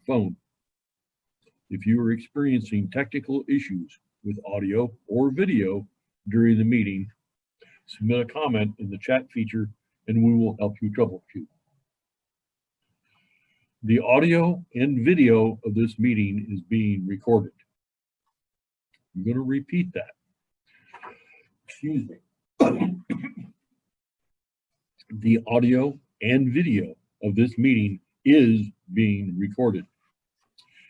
phone. If you are experiencing technical issues with audio or video during the meeting, submit a comment in the chat feature and we will help you troubleshoot. The audio and video of this meeting is being recorded. I'm going to repeat that. Excuse me. The audio and video of this meeting is being recorded.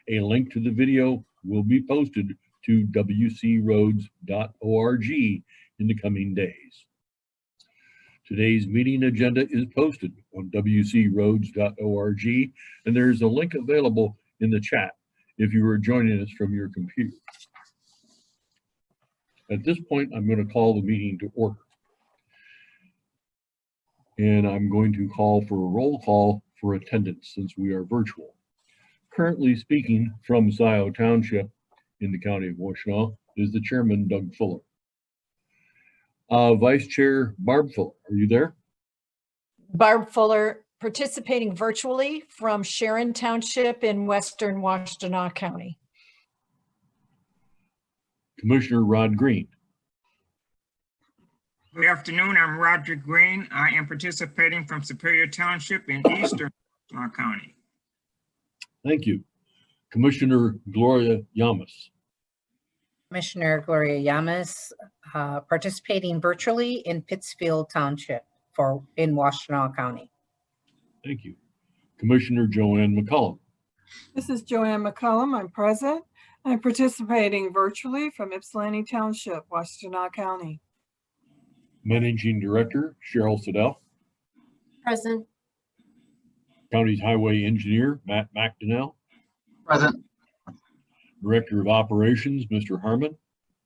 A link to the video will be posted to wcroads.org in the coming days. Today's meeting agenda is posted on wcroads.org, and there is a link available in the chat if you are joining us from your computer. At this point, I'm going to call the meeting to order. And I'm going to call for a roll call for attendance since we are virtual. Currently speaking from Scioto Township in the county of Washtenaw is the chairman, Doug Fuller. Vice Chair Barb Fuller, are you there? Barb Fuller, participating virtually from Sharon Township in western Washtenaw County. Commissioner Rod Green. Good afternoon, I'm Roger Green. I am participating from Superior Township in eastern Washtenaw County. Thank you. Commissioner Gloria Yamas. Commissioner Gloria Yamas, participating virtually in Pittsfield Township in Washtenaw County. Thank you. Commissioner Joanne McCollum. This is Joanne McCollum. I'm present. I'm participating virtually from Ypsilanti Township, Washtenaw County. Managing Director Cheryl Siddell. Present. County's Highway Engineer Matt McDonnell. Present. Director of Operations Mr. Harmon.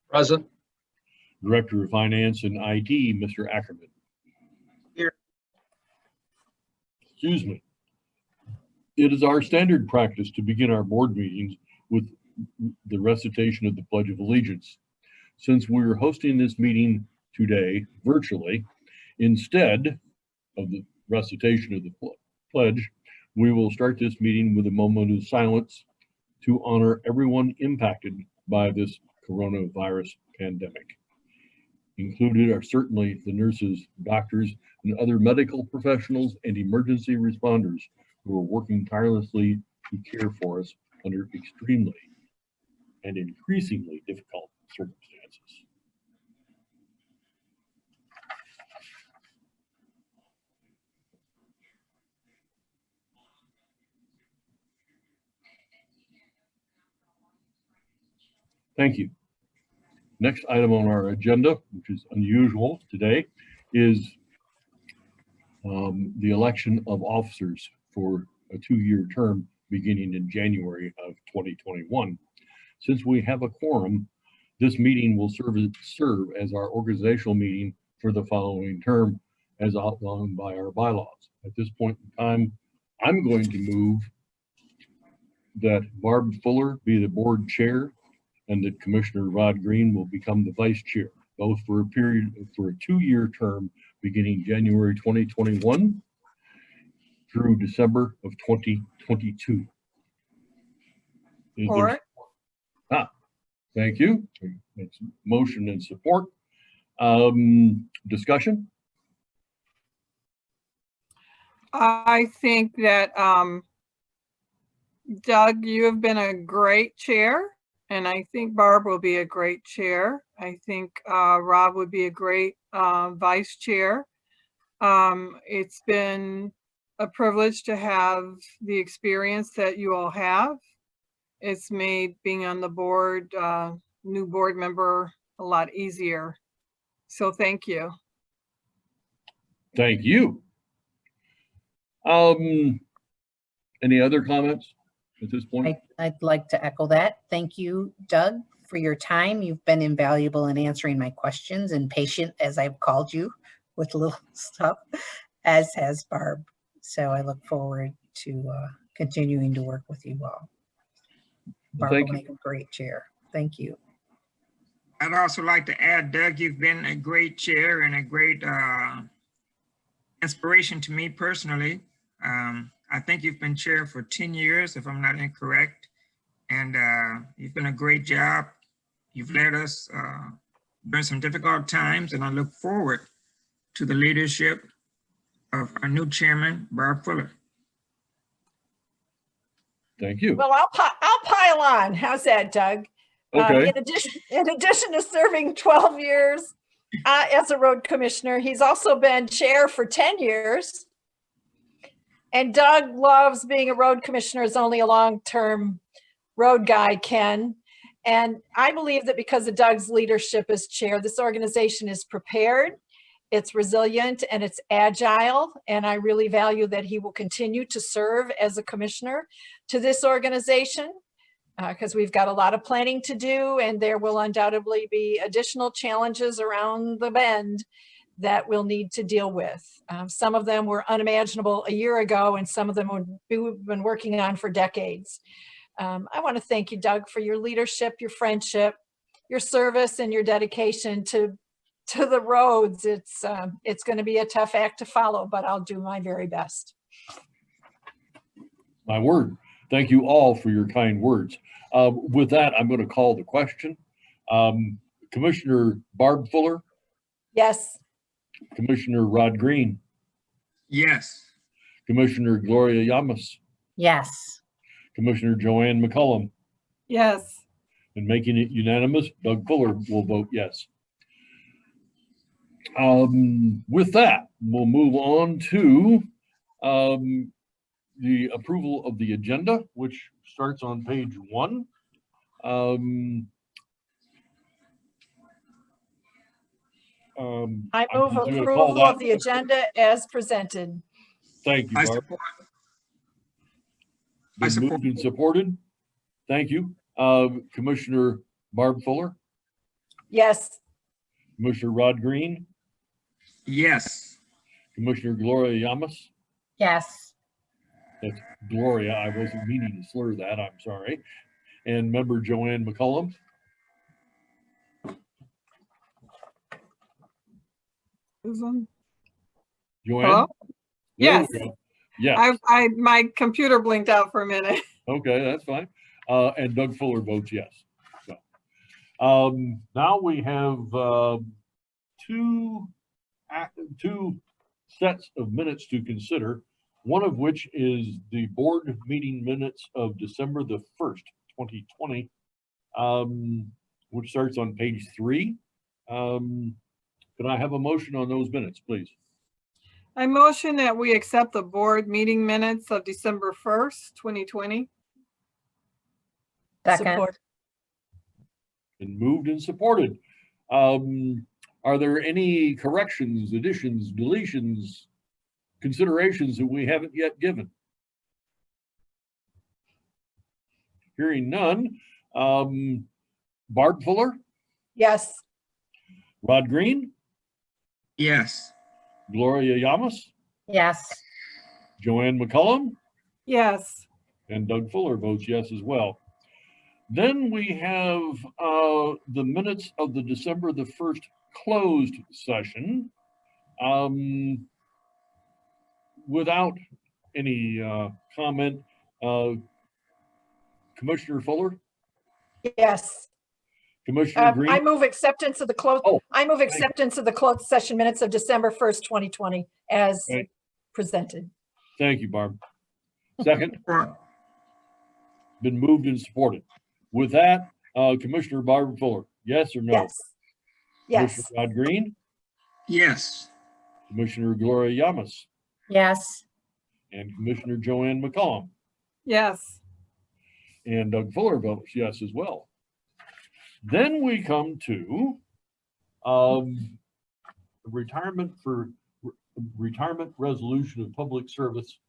Present. Director of Finance and IT Mr. Ackerman. Here. Excuse me. It is our standard practice to begin our board meetings with the recitation of the Pledge of Allegiance. Since we're hosting this meeting today virtually, instead of the recitation of the pledge, we will start this meeting with a moment of silence to honor everyone impacted by this coronavirus pandemic. Included are certainly the nurses, doctors, and other medical professionals and emergency responders who are working tirelessly to care for us under extremely and increasingly difficult circumstances. Thank you. Next item on our agenda, which is unusual today, is the election of officers for a 2-year term beginning in January of 2021. Since we have a quorum, this meeting will serve as our organizational meeting for the following term as outlined by our bylaws. At this point in time, I'm going to move that Barb Fuller be the board chair and that Commissioner Rod Green will become the vice chair, both for a 2-year term beginning January 2021 through December of 2022. Thank you. It's motion and support. Discussion? I think that Doug, you have been a great chair, and I think Barb will be a great chair. I think Rob would be a great vice chair. It's been a privilege to have the experience that you all have. It's made being on the board, new board member, a lot easier. So thank you. Thank you. Any other comments at this point? I'd like to echo that. Thank you, Doug, for your time. You've been invaluable in answering my questions and patient as I've called you with little stuff, as has Barb. So I look forward to continuing to work with you all. Barb will make a great chair. Thank you. I'd also like to add, Doug, you've been a great chair and a great inspiration to me personally. I think you've been chair for 10 years, if I'm not incorrect. And you've done a great job. You've led us during some difficult times, and I look forward to the leadership of our new chairman, Barb Fuller. Thank you. Well, I'll pile on. How's that, Doug? Okay, In addition to serving 12 years as a road commissioner, he's also been chair for 10 years. And Doug loves being a road commissioner as only a long-term road guy can. And I believe that because of Doug's leadership as chair, this organization is prepared, it's resilient, and it's agile. And I really value that he will continue to serve as a commissioner to this organization, because we've got a lot of planning to do, and there will undoubtedly be additional challenges around the bend that we'll need to deal with. Some of them were unimaginable a year ago, and some of them we've been working on for decades. I want to thank you, Doug, for your leadership, your friendship, your service, and your dedication to the roads. It's going to be a tough act to follow, but I'll do my very best. my word. Thank you all for your kind words. With that, I'm going to call the question. Commissioner Barb Fuller, Yes. Commissioner Rod Green, Yes. Commissioner Gloria Yamas, Yes. Commissioner Joanne McCullum, Yes. and making it unanimous, Doug Fuller will vote yes. With that, we'll move on to the approval of the agenda, which starts on page 1. I I'm move just gonna call approval of that- the agenda as presented. Thank you, I Barb. support. Been support. moved and supported. Thank you. Commissioner Barb Fuller, Yes. Commissioner Rod Green, Yes. Commissioner Gloria Yamas. Yes. That's Gloria. I wasn't meaning to slur that. I'm sorry. And member Joanne McCullum. Susan? Joanne? Hello? There we Yes. go. Yes. My computer blinked out for a minute. Okay, that's fine. And Doug Fuller votes yes. So, now we have two sets of minutes to consider, one of which is the board meeting minutes of December the 1st, 2020, which starts on page 3. Can I have a motion on those minutes, please? I motion that we accept the board meeting minutes of December 1st, 2020. Second. Support. Been moved and supported. Are there any corrections, additions, deletions, considerations that we haven't yet given? Hearing none. Barb Fuller, Yes. Rod Green, Yes. Gloria Yamas, Yes. Joanne McCullum, Yes. and Doug Fuller votes yes as well. Then we have the minutes of the December the 1st closed session. Without any comment, Commissioner Fuller, Yes. Commissioner I Green, move acceptance of the closed, Oh, I move acceptance of the closed session minutes of December 1st, 2020 as Right. presented. thank you, Barb. Second, Support. been moved and supported. With that, Commissioner Barb Fuller, yes or no? Yes. Yes. Commissioner Rod Green, Yes. Commissioner Gloria Yamas, Yes. and Commissioner Joanne McCollum, Yes. and Doug Fuller votes yes as well. Then we come to retirement resolution of public service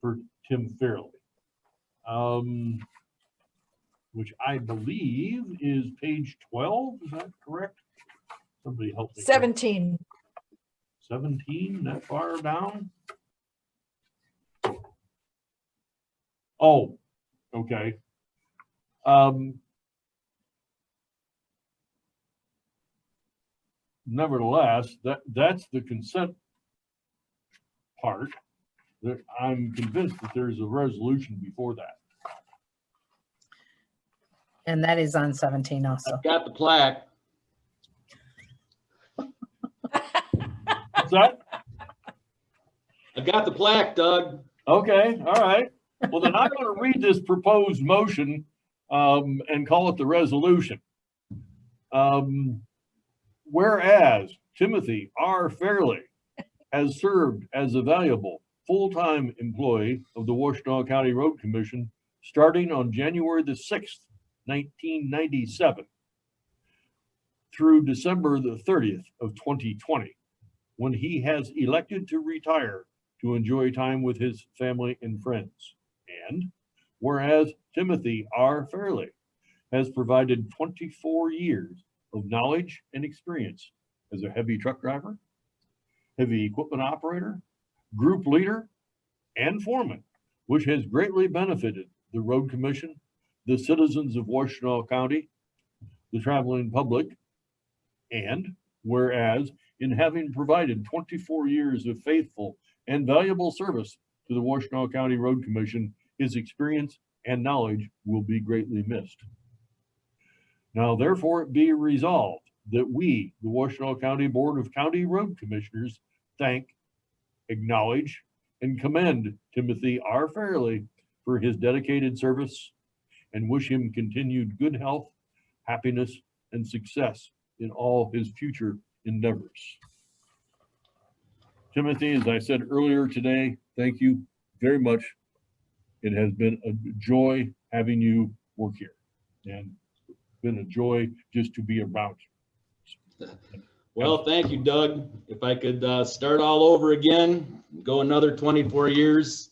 for Tim Fairley, which I believe is page 12. Is that correct? Somebody help me. 17. 17, that far down? Oh, okay. Nevertheless, that's the consent part. I'm convinced that there's a resolution before that. And that is on 17 also. Got the plaque. What's that? I got the plaque, Doug. Okay, all right. Well, then I'm going to read this proposed motion and call it the resolution. Whereas Timothy R. Fairley has served as a valuable full-time employee of the Washtenaw County Road Commission starting on January the 6th, 1997 through December the 30th of 2020, when he has elected to retire to enjoy time with his family and friends. And whereas Timothy R. Fairley has provided 24 years of knowledge and experience as a heavy truck driver, heavy equipment operator, group leader, and foreman, which has greatly benefited the Road Commission, the citizens of Washtenaw County, the traveling public, and whereas in having provided 24 years of faithful and valuable service to the Washtenaw County Road Commission, his experience and knowledge will be greatly missed. Now, therefore, it be resolved that we, the Washtenaw County Board of County Road Commissioners, thank, acknowledge, and commend Timothy R. Fairley for his dedicated service and wish him continued good health, happiness, and success in all his future endeavors. Timothy, as I said earlier today, thank you very much. It has been a joy having you work here, and been a joy just to be around you. Well, thank you, Doug. If I could start all over again, go another 24 years.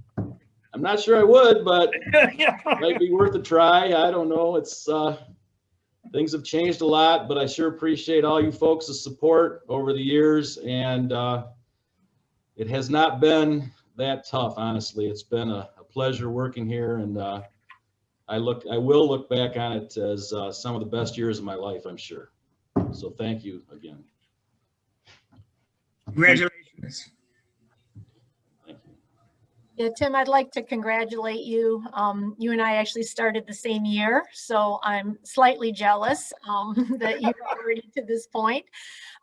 I'm not sure I would, but Yeah. might be worth a try. I don't know. It's things have changed a lot, but I sure appreciate all you folks' support over the years. And it has not been that tough, honestly. It's been a pleasure working here, and I will look back on it as some of the best years of my life, I'm sure. So thank you again. Congratulations. Thank you. Yeah, Tim, I'd like to congratulate you. You and I actually started the same year, so I'm slightly jealous that you're already to this point.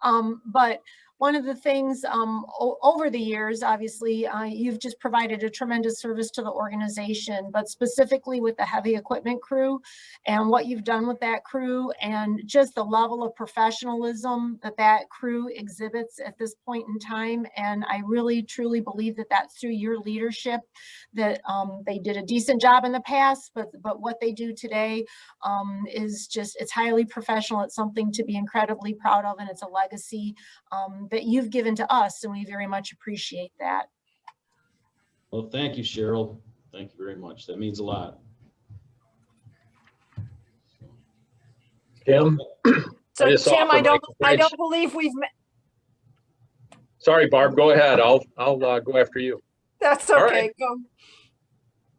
But one of the things over the years, obviously, you've just provided a tremendous service to the organization, but specifically with the heavy equipment crew and what you've done with that crew and just the level of professionalism that that crew exhibits at this point in time. And I really, truly believe that that's through your leadership, that they did a decent job in the past, but what they do today is just, it's highly professional. It's something to be incredibly proud of, and it's a legacy that you've given to us, and we very much appreciate that. Well, thank you, Cheryl. Thank you very much. That means a lot. Tim, So just Tim, offer I don't my believe we've met. sorry, Barb, go ahead. I'll go after you. That's All okay. right. Go.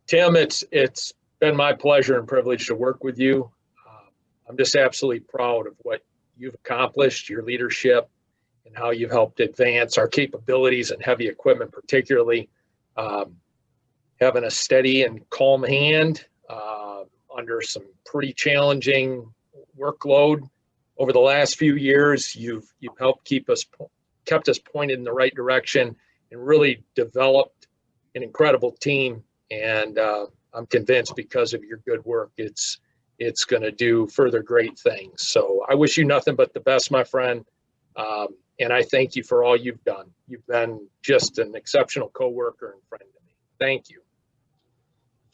Tim, it's been my pleasure and privilege to work with you. I'm just absolutely proud of what you've accomplished, your leadership, and how you've helped advance our capabilities in heavy equipment, particularly having a steady and calm hand under some pretty challenging workload over the last few years. You've helped kept us pointed in the right direction and really developed an incredible team. And I'm convinced because of your good work, it's going to do further great things. So I wish you nothing but the best, my friend. And I thank you for all you've done. You've been just an exceptional coworker and friend to me. Thank you.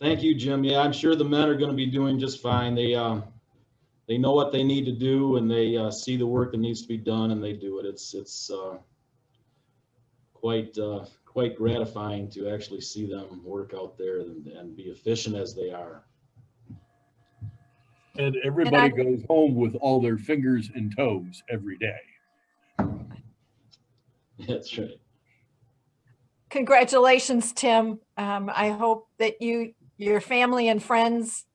Thank you, Jim. Yeah, I'm sure the men are going to be doing just fine. They know what they need to do, and they see the work that needs to be done, and they do it. It's quite gratifying to actually see them work out there and be efficient as they are. And everybody goes home with all their fingers and toes every day. That's right. Congratulations, Tim. I hope that your family and friends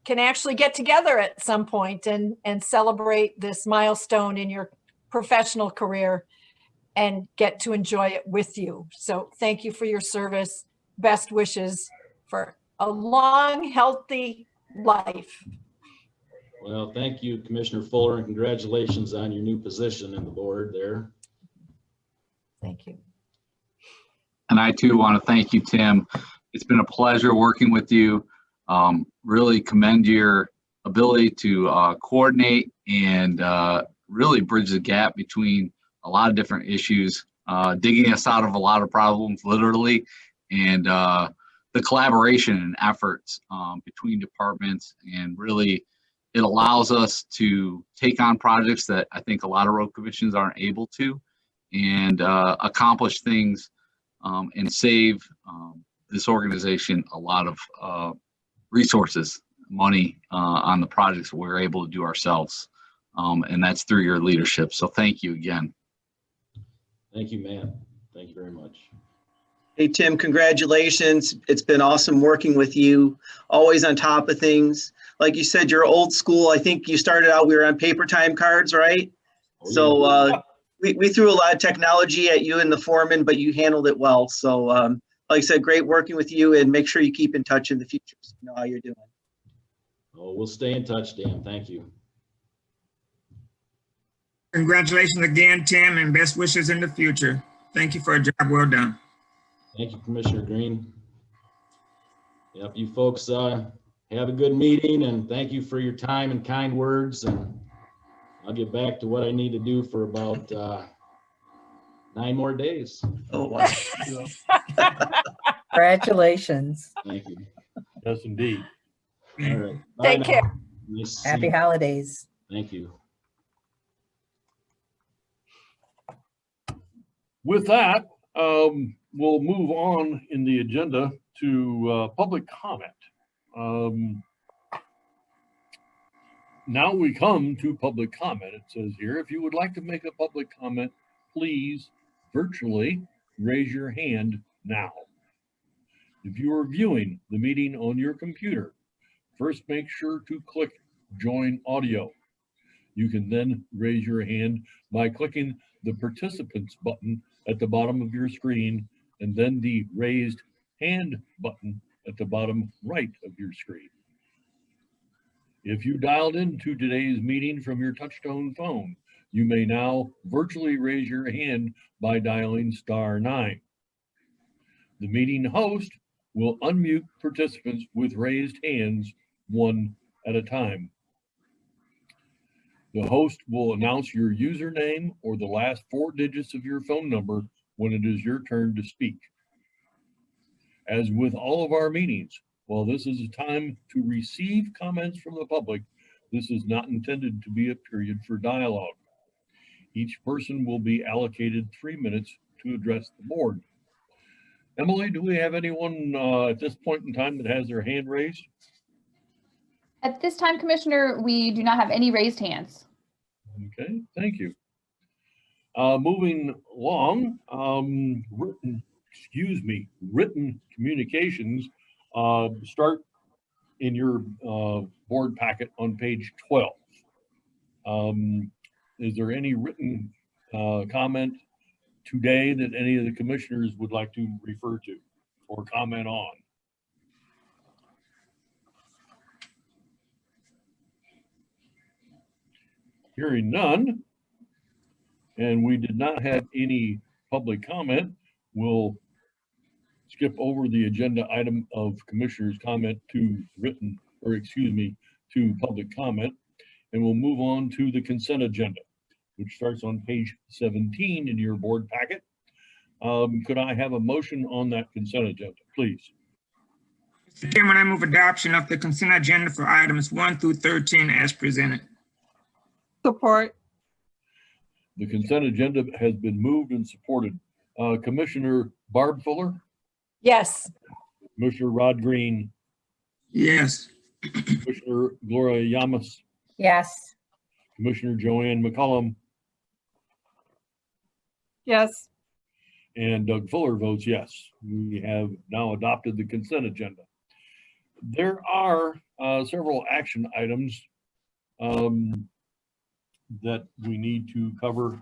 can actually get together at some point and celebrate this milestone in your professional career. and get to enjoy it with you. So thank you for your service. Best wishes for a long, healthy life. Well, thank you, Commissioner Fuller, and congratulations on your new position in the board there. Thank you. And I too want to thank you, Tim. It's been a pleasure working with you. Really commend your ability to coordinate and really bridge the gap between a lot of different issues, digging us out of a lot of problems, literally, and the collaboration and efforts between departments. And really, it allows us to take on projects that I think a lot of road commissions aren't able to, and accomplish things and save this organization a lot of resources, money on the projects we're able to do ourselves. And that's through your leadership. So thank you again. Thank you, Matt. Thank you very much. Hey, Tim, congratulations. It's been awesome working with you, always on top of things. Like you said, you're old school. I think you started out, we were on paper time cards, right? Oh, So we threw a lot of technology at you and the foreman, but you handled it well. So like I said, great working with you, and make sure you keep in touch in the future so you know how you're doing. Oh, we'll stay in touch, Dan. Thank you. Congratulations again, Tim, and best wishes in the future. Thank you for a job well done. Thank you, Commissioner Green. Yep, you folks have a good meeting, and thank you for your time and kind words. And I'll get back to what I need to do for about 9 more days. Oh, wow. Congratulations. Thank you. Yes, indeed. All right. Bye Take now. care. Nice to see Happy you. holidays. Thank you. With that, we'll move on in the agenda to public comment. Now we come to public comment. It says here, if you would like to make a public comment, please virtually raise your hand now. If you are viewing the meeting on your computer, first make sure to click Join Audio. You can then raise your hand by clicking the Participants button at the bottom of your screen, and then the Raised Hand button at the bottom right of your screen. If you dialed into today's meeting from your touchtone phone, you may now virtually raise your hand by dialing *9. The meeting host will unmute participants with raised hands one at a time. The host will announce your username or the last 4 digits of your phone number when it is your turn to speak. As with all of our meetings, while this is a time to receive comments from the public, this is not intended to be a period for dialogue. Each person will be allocated 3 minutes to address the board. Emily, do we have anyone at this point in time that has their hand raised? At this time, Commissioner, we do not have any raised hands. Okay, thank you. Moving along, written communications start in your board packet on page 12. Is there any written comment today that any of the commissioners would like to refer to or comment on? Hearing none, and we did not have any public comment, we'll skip over the agenda item of commissioners' comment to to public comment, and we'll move on to the consent agenda, which starts on page 17 in your board packet. Could I have a motion on that consent agenda, please? Mr. Chairman, I move adoption of the consent agenda for items 1 through 13 as presented. Support. The consent agenda has been moved and supported. Commissioner Barb Fuller, Yes. Commissioner Rod Green, Yes. Commissioner Gloria Yamas, Yes. Commissioner Joanne McCollum, Yes. and Doug Fuller votes yes. We have now adopted the consent agenda. There are several action items that we need to cover.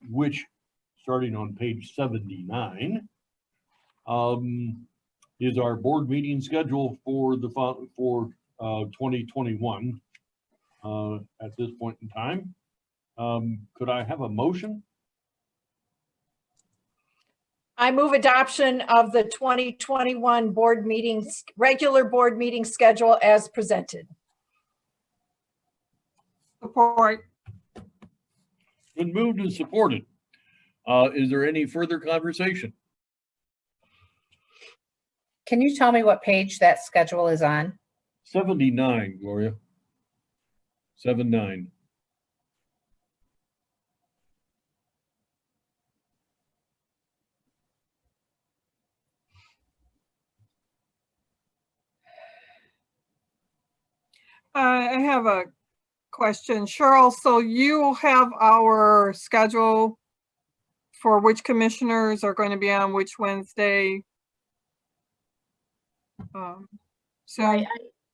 which, starting on page 79, is our board meeting schedule for 2021 at this point in time. Could I have a motion? I move adoption of the 2021 board meetings, regular board meeting schedule as presented. Support. Been moved and supported. Is there any further conversation? Can you tell me what page that schedule is on? 79, Gloria. 79. I have a question. Cheryl, so you have our schedule for which commissioners are going to be on which Wednesday? So,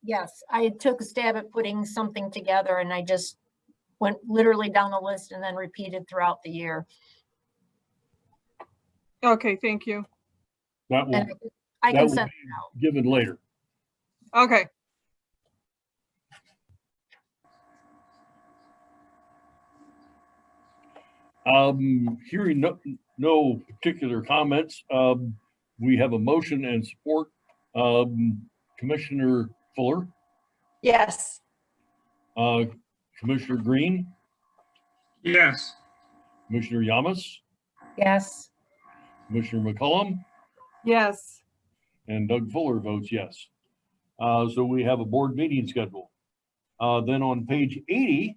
Yes, I took a stab at putting something together and I just went literally down the list and then repeated throughout the year. okay, thank you. That will, And I that can will send be it out. given later. Okay, Hearing no particular comments, we have a motion and support. Commissioner Fuller, Yes. Commissioner Green, Yes. Commissioner Yamas, Yes. Commissioner McCollum, yes. and Doug Fuller votes yes. So we have a board meeting schedule. Then on page 80,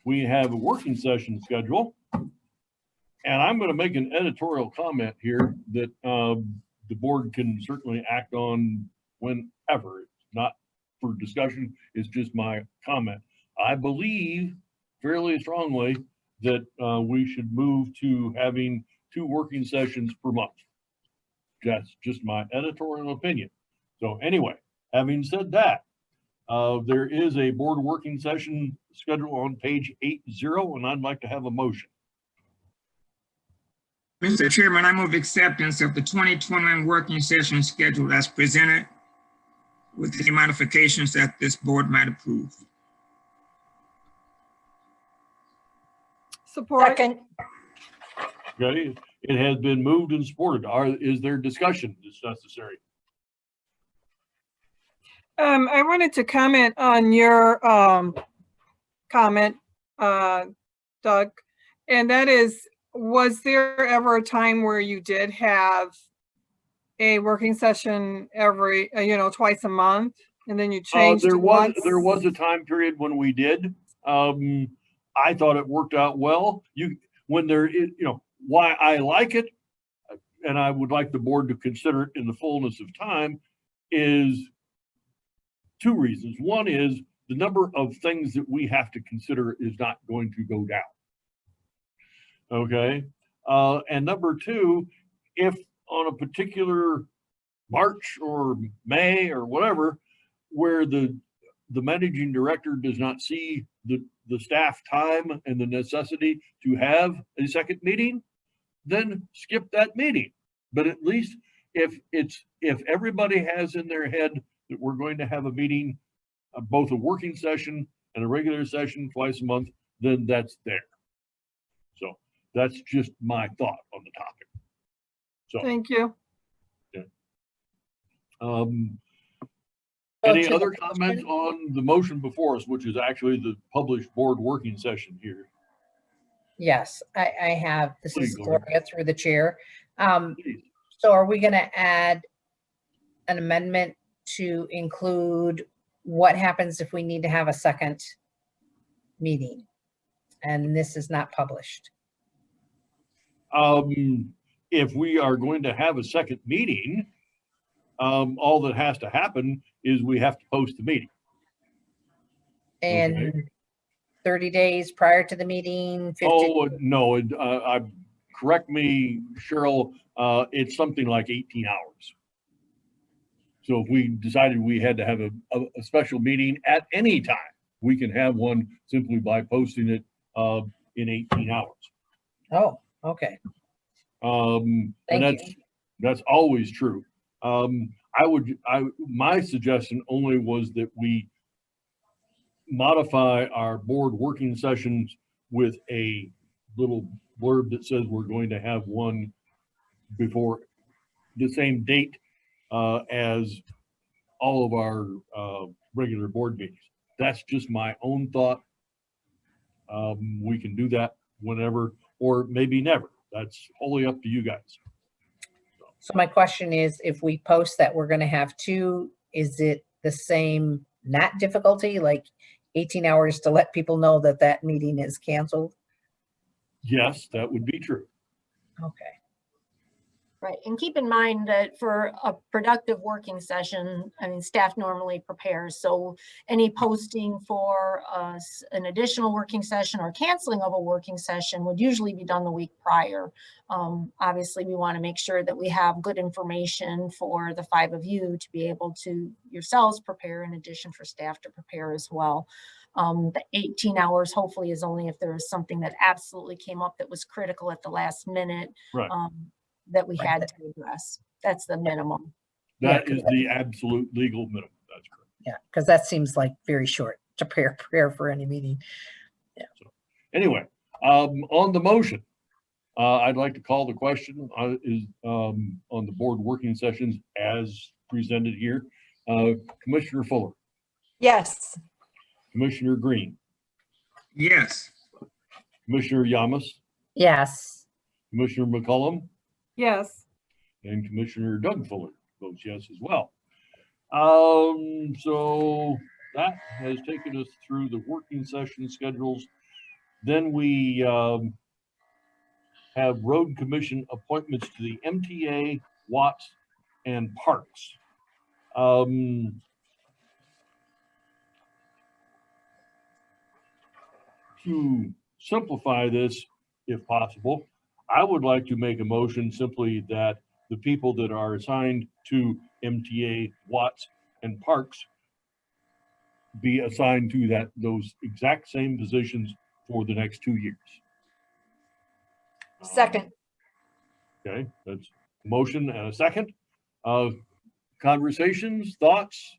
we have a working session schedule. And I'm going to make an editorial comment here that the board can certainly act on whenever. It's not for discussion, it's just my comment. I believe fairly strongly that we should move to having 2 working sessions per month. That's just my editorial opinion. So anyway, having said that, there is a board working session schedule on page 80, and I'd like to have a motion. Mr. Chairman, I move acceptance of the 2021 working session schedule as presented with the modifications that this board might approve. Support. Second. Okay, it has been moved and supported. Is there discussion that's necessary? I wanted to comment on your comment, Doug, and that is, was there ever a time where you did have a working session every, twice a month, and then you changed it once? There was a time period when we did. I thought it worked out well. When there is, why I like it, and I would like the board to consider it in the fullness of time, is 2 reasons. One is the number of things that we have to consider is not going to go down. Okay. And number 2, if on a particular March or May or whatever, where the managing director does not see the staff time and the necessity to have a second meeting, then skip that meeting. But at least if everybody has in their head that we're going to have a meeting, both a working session and a regular session twice a month, then that's there. So that's just my thought on the topic. So, Thank you. any to the other comments on the motion before us, which is actually the published board working session here? Yes, I have. This Please, is Gloria. Gloria through the chair. Please. So are we going to add an amendment to include what happens if we need to have a second meeting? And this is not published. If we are going to have a second meeting, all that has to happen is we have to post the meeting. And Okay. 30 days prior to the meeting, 50. Oh, no, correct me, Cheryl, it's something like 18 hours. So if we decided we had to have a special meeting at any time, we can have one simply by posting it in 18 hours. Oh, okay. And Thank you. that's always true. My suggestion only was that we modify our board working sessions with a little blurb that says we're going to have one before the same date as all of our regular board meetings. That's just my own thought. We can do that whenever, or maybe never. That's wholly up to you guys. So my question is, if we post that we're gonna have two, is it the same, not difficulty, like 18 hours to let people know that that meeting is canceled? Yes, that would be true. Okay. Right, and keep in mind that for a productive working session, I mean, staff normally prepares, so any posting for an additional working session or canceling of a working session would usually be done the week prior. Obviously, we want to make sure that we have good information for the 5 of you to be able to yourselves prepare, in addition for staff to prepare as well. The 18 hours hopefully is only if there was something that absolutely came up that was critical at the last minute. Right. That we had to address. That's the minimum. That is the absolute legal minimum. That's correct. Yeah, because that seems like very short to prepare for any meeting. So, anyway, on the motion, I'd like to call the question on the board working sessions as presented here. Commissioner Fuller, Yes. Commissioner Green, Yes. Commissioner Yamas, Yes. Commissioner McCollum, Yes. and Commissioner Doug Fuller votes yes as well. So that has taken us through the working session schedules. Then we have road commission appointments to the MTA, Watts, and Parks. To simplify this, if possible, I would like to make a motion simply that the people that are assigned to MTA, Watts, and Parks be assigned to those exact same positions for the next 2 years. Second. Okay, that's a motion and a second. Conversations, thoughts?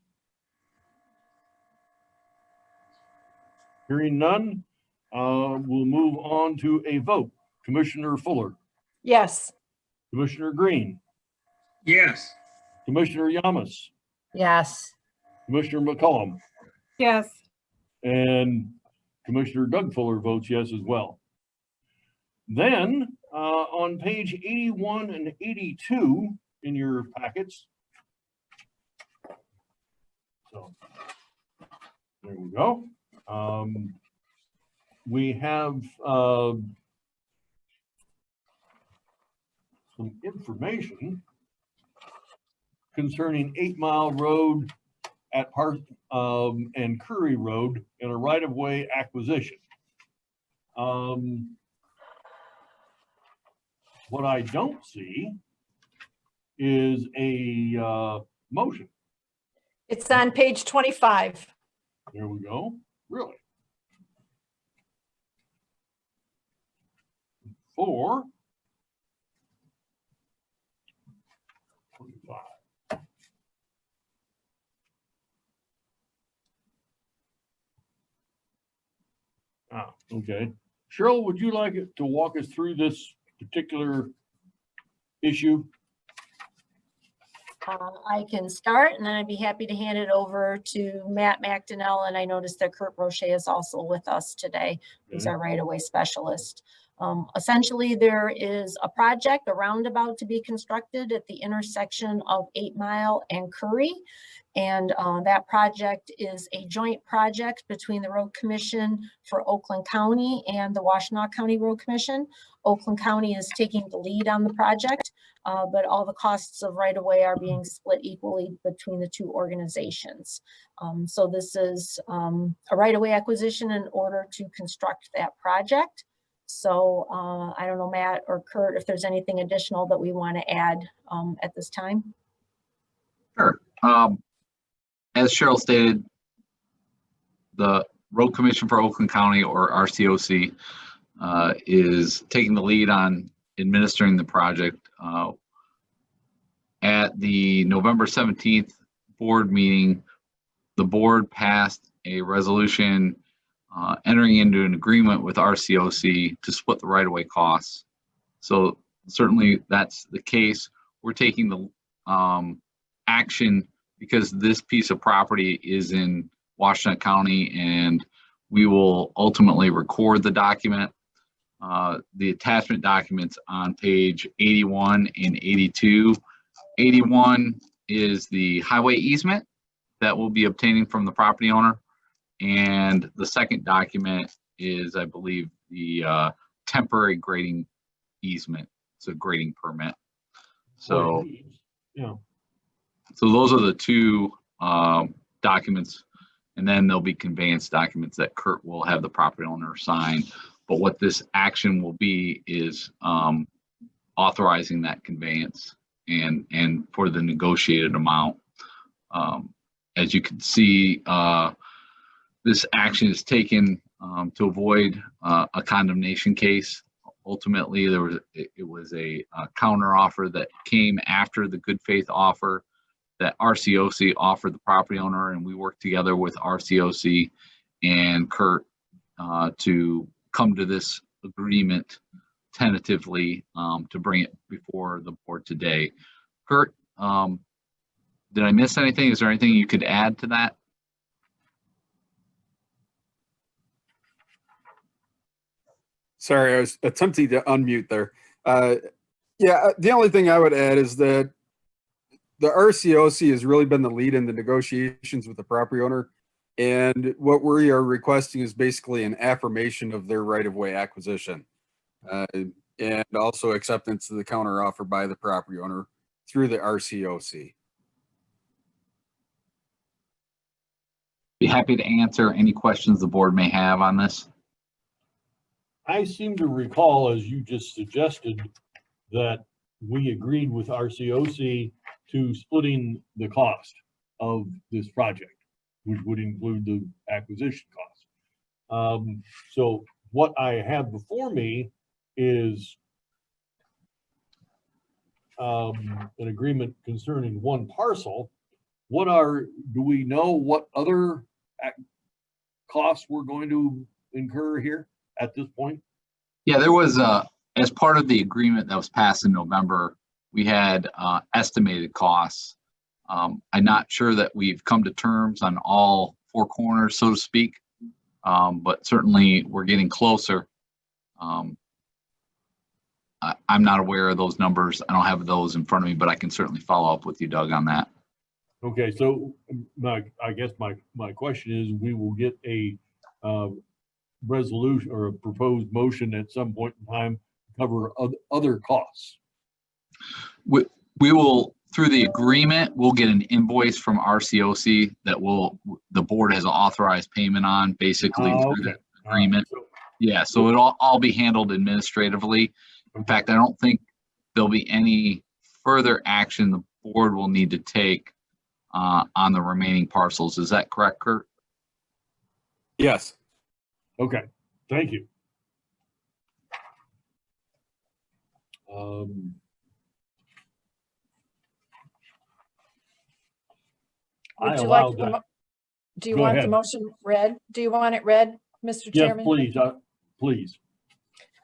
Hearing none, we'll move on to a vote. Commissioner Fuller, Yes. Commissioner Green, Yes. Commissioner Yamas, Yes. Commissioner McCollum, Yes. and Commissioner Doug Fuller votes yes as well. Then, on page 81 and 82 in your packets. So, there we go. We have some information concerning 8 Mile Road at Park and Curry Road and a right-of-way acquisition. What I don't see is a motion. It's on page 25. There we go. Really? For 25. Okay. Cheryl, would you like to walk us through this particular issue? I can start, and then I'd be happy to hand it over to Matt McDonnell. And I noticed that Kurt Brochet is also with us today. He's our right-of-way specialist. Essentially, there is a project, a roundabout to be constructed at the intersection of 8 Mile and Curry. And that project is a joint project between the Road Commission for Oakland County and the Washtenaw County Road Commission. Oakland County is taking the lead on the project, but all the costs of right-of-way are being split equally between the two organizations. So this is a right-of-way acquisition in order to construct that project. So I don't know, Matt or Kurt, if there's anything additional that we want to add at this time. Sure. As Cheryl stated, the Road Commission for Oakland County, or RCOC, is taking the lead on administering the project. At the November 17th board meeting, the board passed a resolution entering into an agreement with RCOC to split the right-of-way costs. So certainly that's the case. We're taking the action because this piece of property is in Washington County, and we will ultimately record the document. The attachment documents on page 81 and 82. 81 is the highway easement that we'll be obtaining from the property owner. And the second document is, I believe, the temporary grading easement. It's a grading permit. So, Yeah. so those are the two documents. And then there'll be conveyance documents that Kurt will have the property owner sign. But what this action will be is authorizing that conveyance and for the negotiated amount. As you can see, this action is taken to avoid a condemnation case. Ultimately, it was a counter offer that came after the good faith offer that RCOC offered the property owner, and we worked together with RCOC and Kurt to come to this agreement tentatively to bring it before the board today. Kurt, did I miss anything? Is there anything you could add to that? Sorry, I was attempting to unmute there. Yeah, the only thing I would add is that the RCOC has really been the lead in the negotiations with the property owner. And what we are requesting is basically an affirmation of their right-of-way acquisition. And also acceptance of the counter offer by the property owner through the RCOC. Be happy to answer any questions the board may have on this. I seem to recall, as you just suggested, that we agreed with RCOC to splitting the cost of this project, which would include the acquisition cost. So what I have before me is an agreement concerning one parcel. Do we know what other costs we're going to incur here at this point? Yeah, there was as part of the agreement that was passed in November, we had estimated costs. I'm not sure that we've come to terms on all four corners, so to speak, but certainly we're getting closer. I'm not aware of those numbers. I don't have those in front of me, but I can certainly follow up with you, Doug, on that. Okay, so I guess my question is, we will get a resolution or a proposed motion at some point in time to cover other costs. We will, through the agreement, we'll get an invoice from RCOC that the board has authorized payment on, basically through the agreement. Yeah, so it'll all be handled administratively. In fact, I don't think there'll be any further action the board will need to take on the remaining parcels. Is that correct, Kurt? Yes. Okay, thank you. I Would you allowed like, that. do you Go want the ahead. motion read? Do you want it read, Mr. Yes, Chairman? please, please.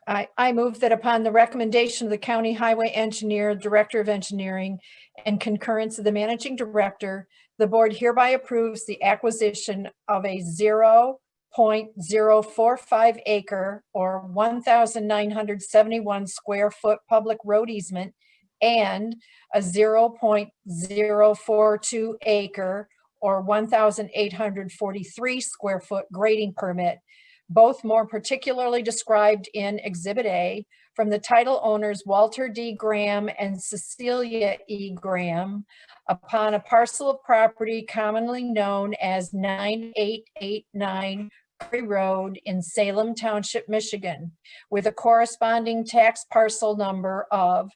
I move that upon the recommendation of the county highway engineer, director of engineering, and concurrence of the managing director, the board hereby approves the acquisition of a 0.045 acre or 1,971 square foot public road easement and a 0.042 acre or 1,843 square foot grading permit, both more particularly described in Exhibit A, from the title owners Walter D. Graham and Cecilia E. Graham upon a parcel of property commonly known as 9889 Prairie Road in Salem Township, Michigan, with a corresponding tax parcel number of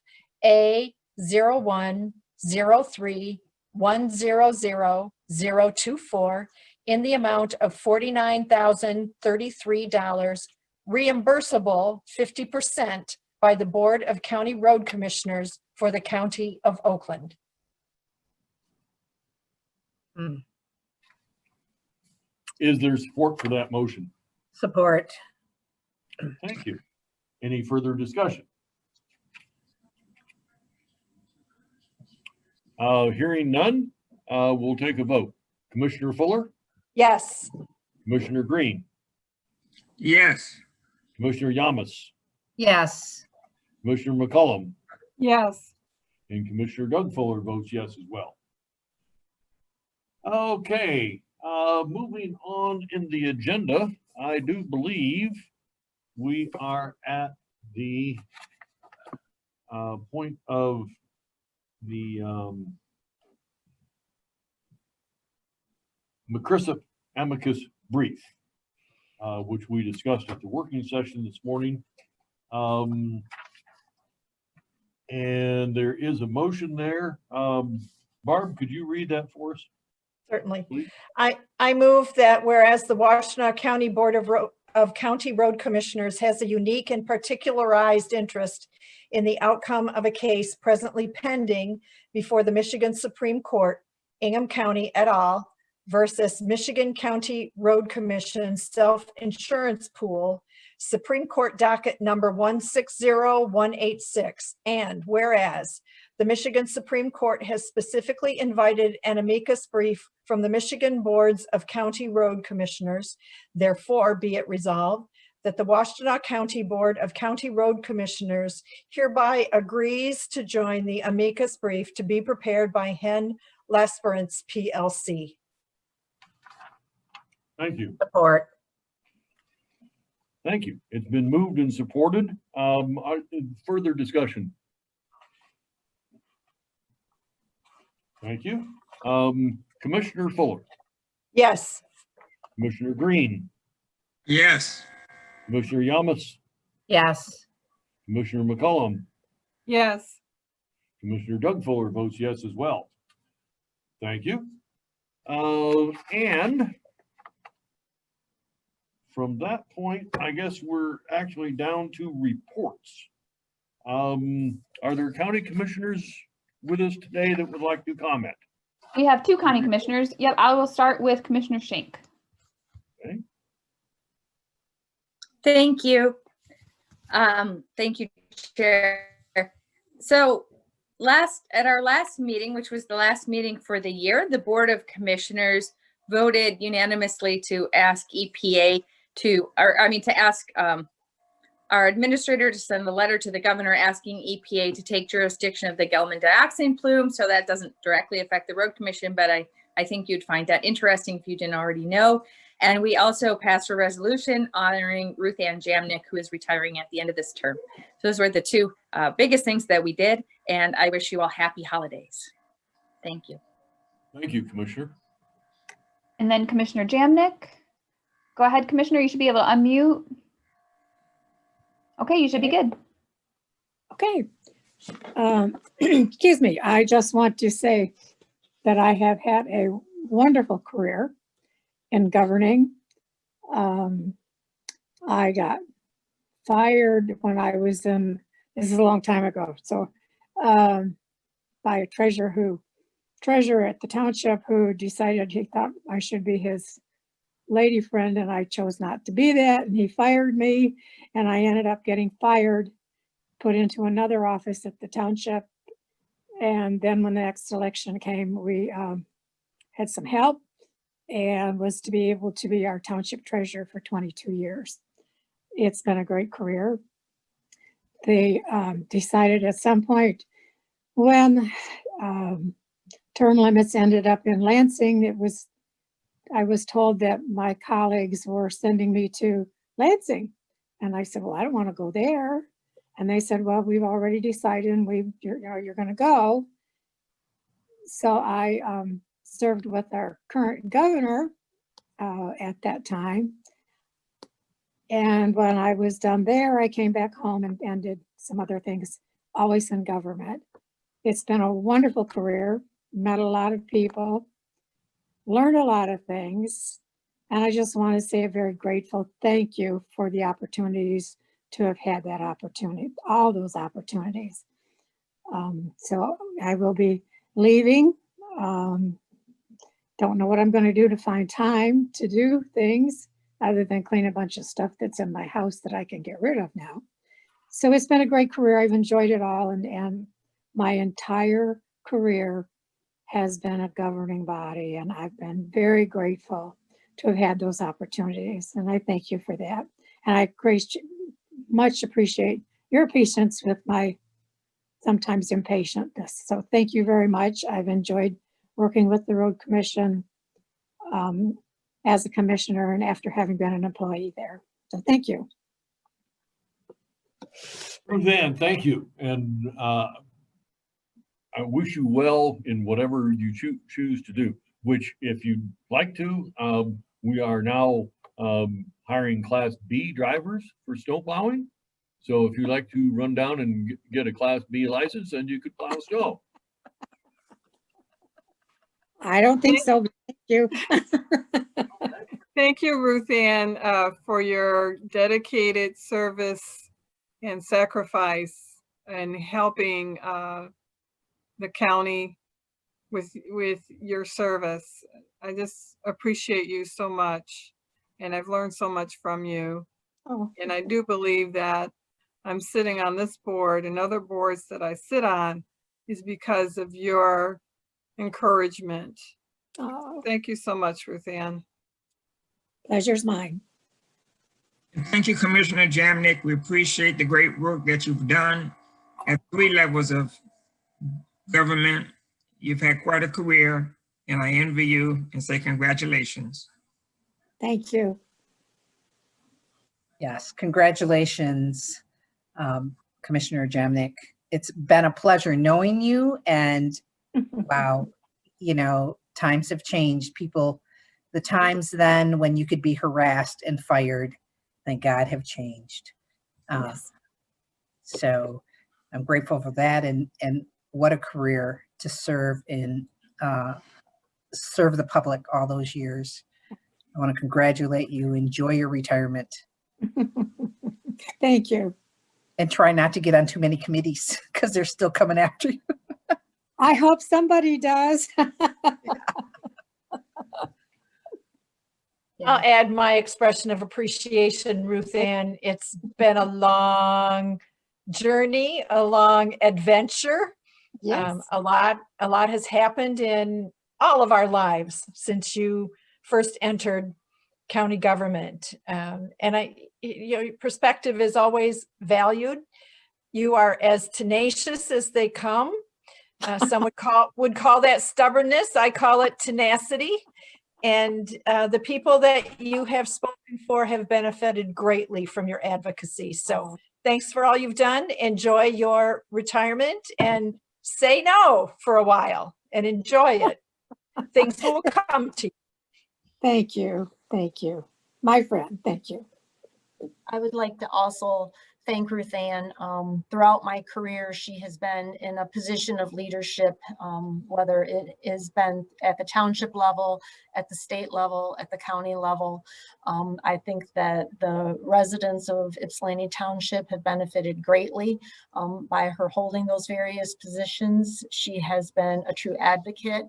A0103100024 in the amount of $49,033, reimbursable 50% by the Board of County Road Commissioners for the County of Oakland. Is there support for that motion? Support. Thank you. Any further discussion? Hearing none, we'll take a vote. Commissioner Fuller, Yes. Commissioner Green, Yes. Commissioner Yamas, Yes. Commissioner McCollum, Yes. and Commissioner Doug Fuller votes yes as well. Okay, moving on in the agenda, I do believe we are at the point of the McCrysip amicus brief, which we discussed at the working session this morning. And there is a motion there. Barb, could you read that for us? Certainly. Please. I move that whereas the Washtenaw County Board of County Road Commissioners has a unique and particularized interest in the outcome of a case presently pending before the Michigan Supreme Court, Ingham County et al. Versus Michigan County Road Commission Self-Insurance Pool, Supreme Court docket number 160186. And whereas the Michigan Supreme Court has specifically invited an amicus brief from the Michigan Boards of County Road Commissioners, therefore be it resolved that the Washtenaw County Board of County Road Commissioners hereby agrees to join the amicus brief to be prepared by Hen Lesperance PLC. Thank you. Support. Thank you. It's been moved and supported. Further discussion? Thank you. Commissioner Fuller, Yes. Commissioner Green, Yes. Commissioner Yamas, Yes. Commissioner McCollum, Yes. Commissioner Doug Fuller votes yes as well. Thank you. And from that point, I guess we're actually down to reports. Are there county commissioners with us today that would like to comment? We have two county commissioners. Yep, I will start with Commissioner Schenk. Okay. Thank you. Thank you, Chair. So at our last meeting, which was the last meeting for the year, the Board of Commissioners voted unanimously to ask EPA to ask our administrator to send a letter to the governor asking EPA to take jurisdiction of the Gelman dioxin plume. So that doesn't directly affect the road commission, but I think you'd find that interesting if you didn't already know. And we also passed a resolution honoring Ruth Ann Jamnick, who is retiring at the end of this term. So those were the two biggest things that we did. And I wish you all happy holidays. Thank you. Thank you, Commissioner. And then Commissioner Jamnick. Go ahead, Commissioner. You should be able to unmute. Okay, you should be good. Okay. Excuse me. I just want to say that I have had a wonderful career in governing. I got fired when I was this is a long time ago, so by a treasurer at the township who decided he thought I should be his lady friend, and I chose not to be that, and he fired me, and I ended up getting fired, put into another office at the township. And then when the next election came, we had some help and was to be able to be our township treasurer for 22 years. It's been a great career. They decided at some point when term limits ended up in Lansing, I was told that my colleagues were sending me to Lansing. And I said, well, I don't want to go there. And they said, well, we've already decided and you're going to go. So I served with our current governor at that time. And when I was done there, I came back home and did some other things, always in government. It's been a wonderful career, met a lot of people, learned a lot of things. And I just want to say a very grateful thank you for the opportunities to have had that opportunity, all those opportunities. So I will be leaving. Don't know what I'm going to do to find time to do things other than clean a bunch of stuff that's in my house that I can get rid of now. So it's been a great career. I've enjoyed it all. And my entire career has been a governing body. And I've been very grateful to have had those opportunities. And I thank you for that. And I much appreciate your patience with my sometimes impatientness. So thank you very much. I've enjoyed working with the Road Commission as a commissioner and after having been an employee there. So thank you. Roseanne, thank you. And I wish you well in whatever you choose to do, which if you'd like to, we are now hiring Class B drivers for snow plowing. So if you'd like to run down and get a Class B license, then you could plow snow. I don't think so. Thank you. Thank you, Ruth Ann, for your dedicated service and sacrifice and helping the county with your service. I just appreciate you so much, and I've learned so much from you. Oh. And I do believe that I'm sitting on this board and other boards that I sit on is because of your encouragement. Oh. Thank you so much, Ruth Ann. Pleasure's mine. Thank you, Commissioner Jamnick. We appreciate the great work that you've done at 3 levels of government. You've had quite a career, and I envy you and say congratulations. Thank you. Yes, congratulations, Commissioner Jamnick. It's been a pleasure knowing you, and wow, you know, times have changed. People, the times then when you could be harassed and fired, thank God, have changed. Yes. So I'm grateful for that, and what a career to serve in, serve the public all those years. I want to congratulate you. Enjoy your retirement. Thank you. And try not to get on too many committees because they're still coming after you. I hope somebody does. I'll add my expression of appreciation, Ruth Ann. It's been a long journey, a long adventure. Yes. A lot has happened in all of our lives since you first entered county government. And your perspective is always valued. You are as tenacious as they come. Some would call that stubbornness. I call it tenacity. And the people that you have spoken for have benefited greatly from your advocacy. So thanks for all you've done. Enjoy your retirement and say no for a while and enjoy it. Things will come to you. Thank you. Thank you. My friend, thank you. I would like to also thank Ruth Ann. Throughout my career, she has been in a position of leadership, whether it has been at the township level, at the state level, at the county level. I think that the residents of Ypsilanti Township have benefited greatly by her holding those various positions. She has been a true advocate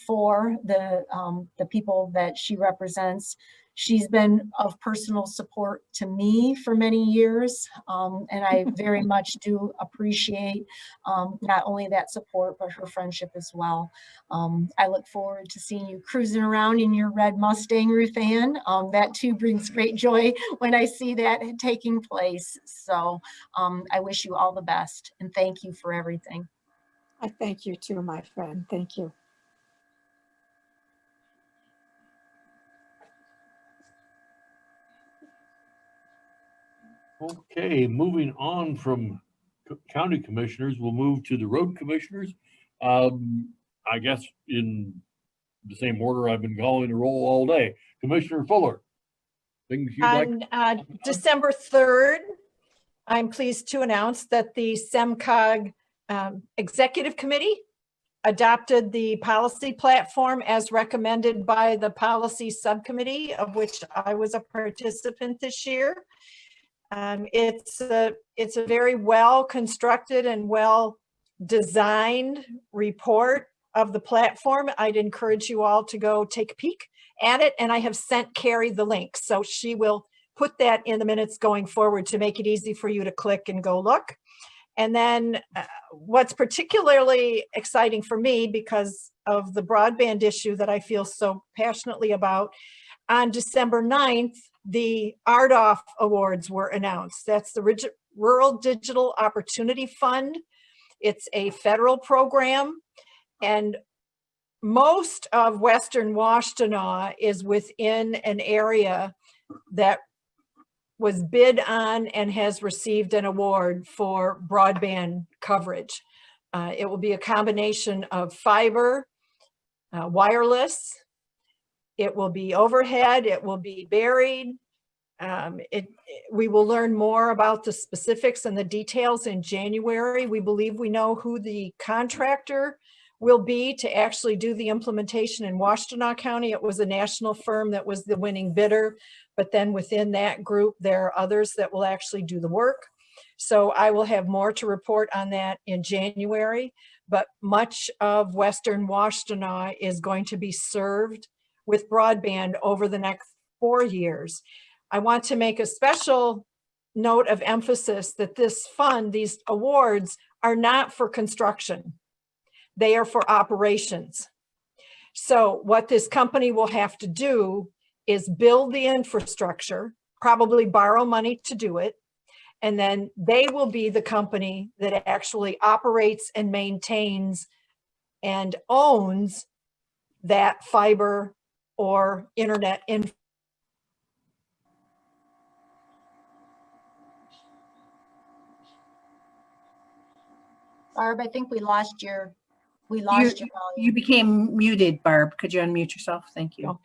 for the people that she represents. She's been of personal support to me for many years, and I very much do appreciate not only that support, but her friendship as well. I look forward to seeing you cruising around in your red Mustang, Ruth Ann. That too brings great joy when I see that taking place. So I wish you all the best and thank you for everything. I thank you too, my friend. Thank you. Okay, moving on from county commissioners, we'll move to the road commissioners. I guess in the same order I've been calling the roll all day. Commissioner Fuller. Things you'd like. On December 3rd, I'm pleased to announce that the SEMCOG Executive Committee adopted the policy platform as recommended by the policy subcommittee, of which I was a participant this year. It's a very well constructed and well designed report of the platform. I'd encourage you all to go take a peek at it, and I have sent Carrie the link, so she will put that in the minutes going forward to make it easy for you to click and go look. And then what's particularly exciting for me, because of the broadband issue that I feel so passionately about, on December 9th, the RDOF Awards were announced. That's the Rural Digital Opportunity Fund. It's a federal program, and most of Western Washtenaw is within an area that was bid on and has received an award for broadband coverage. It will be a combination of fiber, wireless, it will be overhead, it will be buried. We will learn more about the specifics and the details in January. We believe we know who the contractor will be to actually do the implementation in Washtenaw County. It was a national firm that was the winning bidder, but then within that group, there are others that will actually do the work. So I will have more to report on that in January, but much of Western Washtenaw is going to be served with broadband over the next 4 years. I want to make a special note of emphasis that this fund, these awards, are not for construction. They are for operations. So what this company will have to do is build the infrastructure, probably borrow money to do it, and then they will be the company that actually operates and maintains and owns that fiber or internet infrastructure. Barb, I think we lost your You volume. became muted, Barb. Could you unmute yourself? Thank you.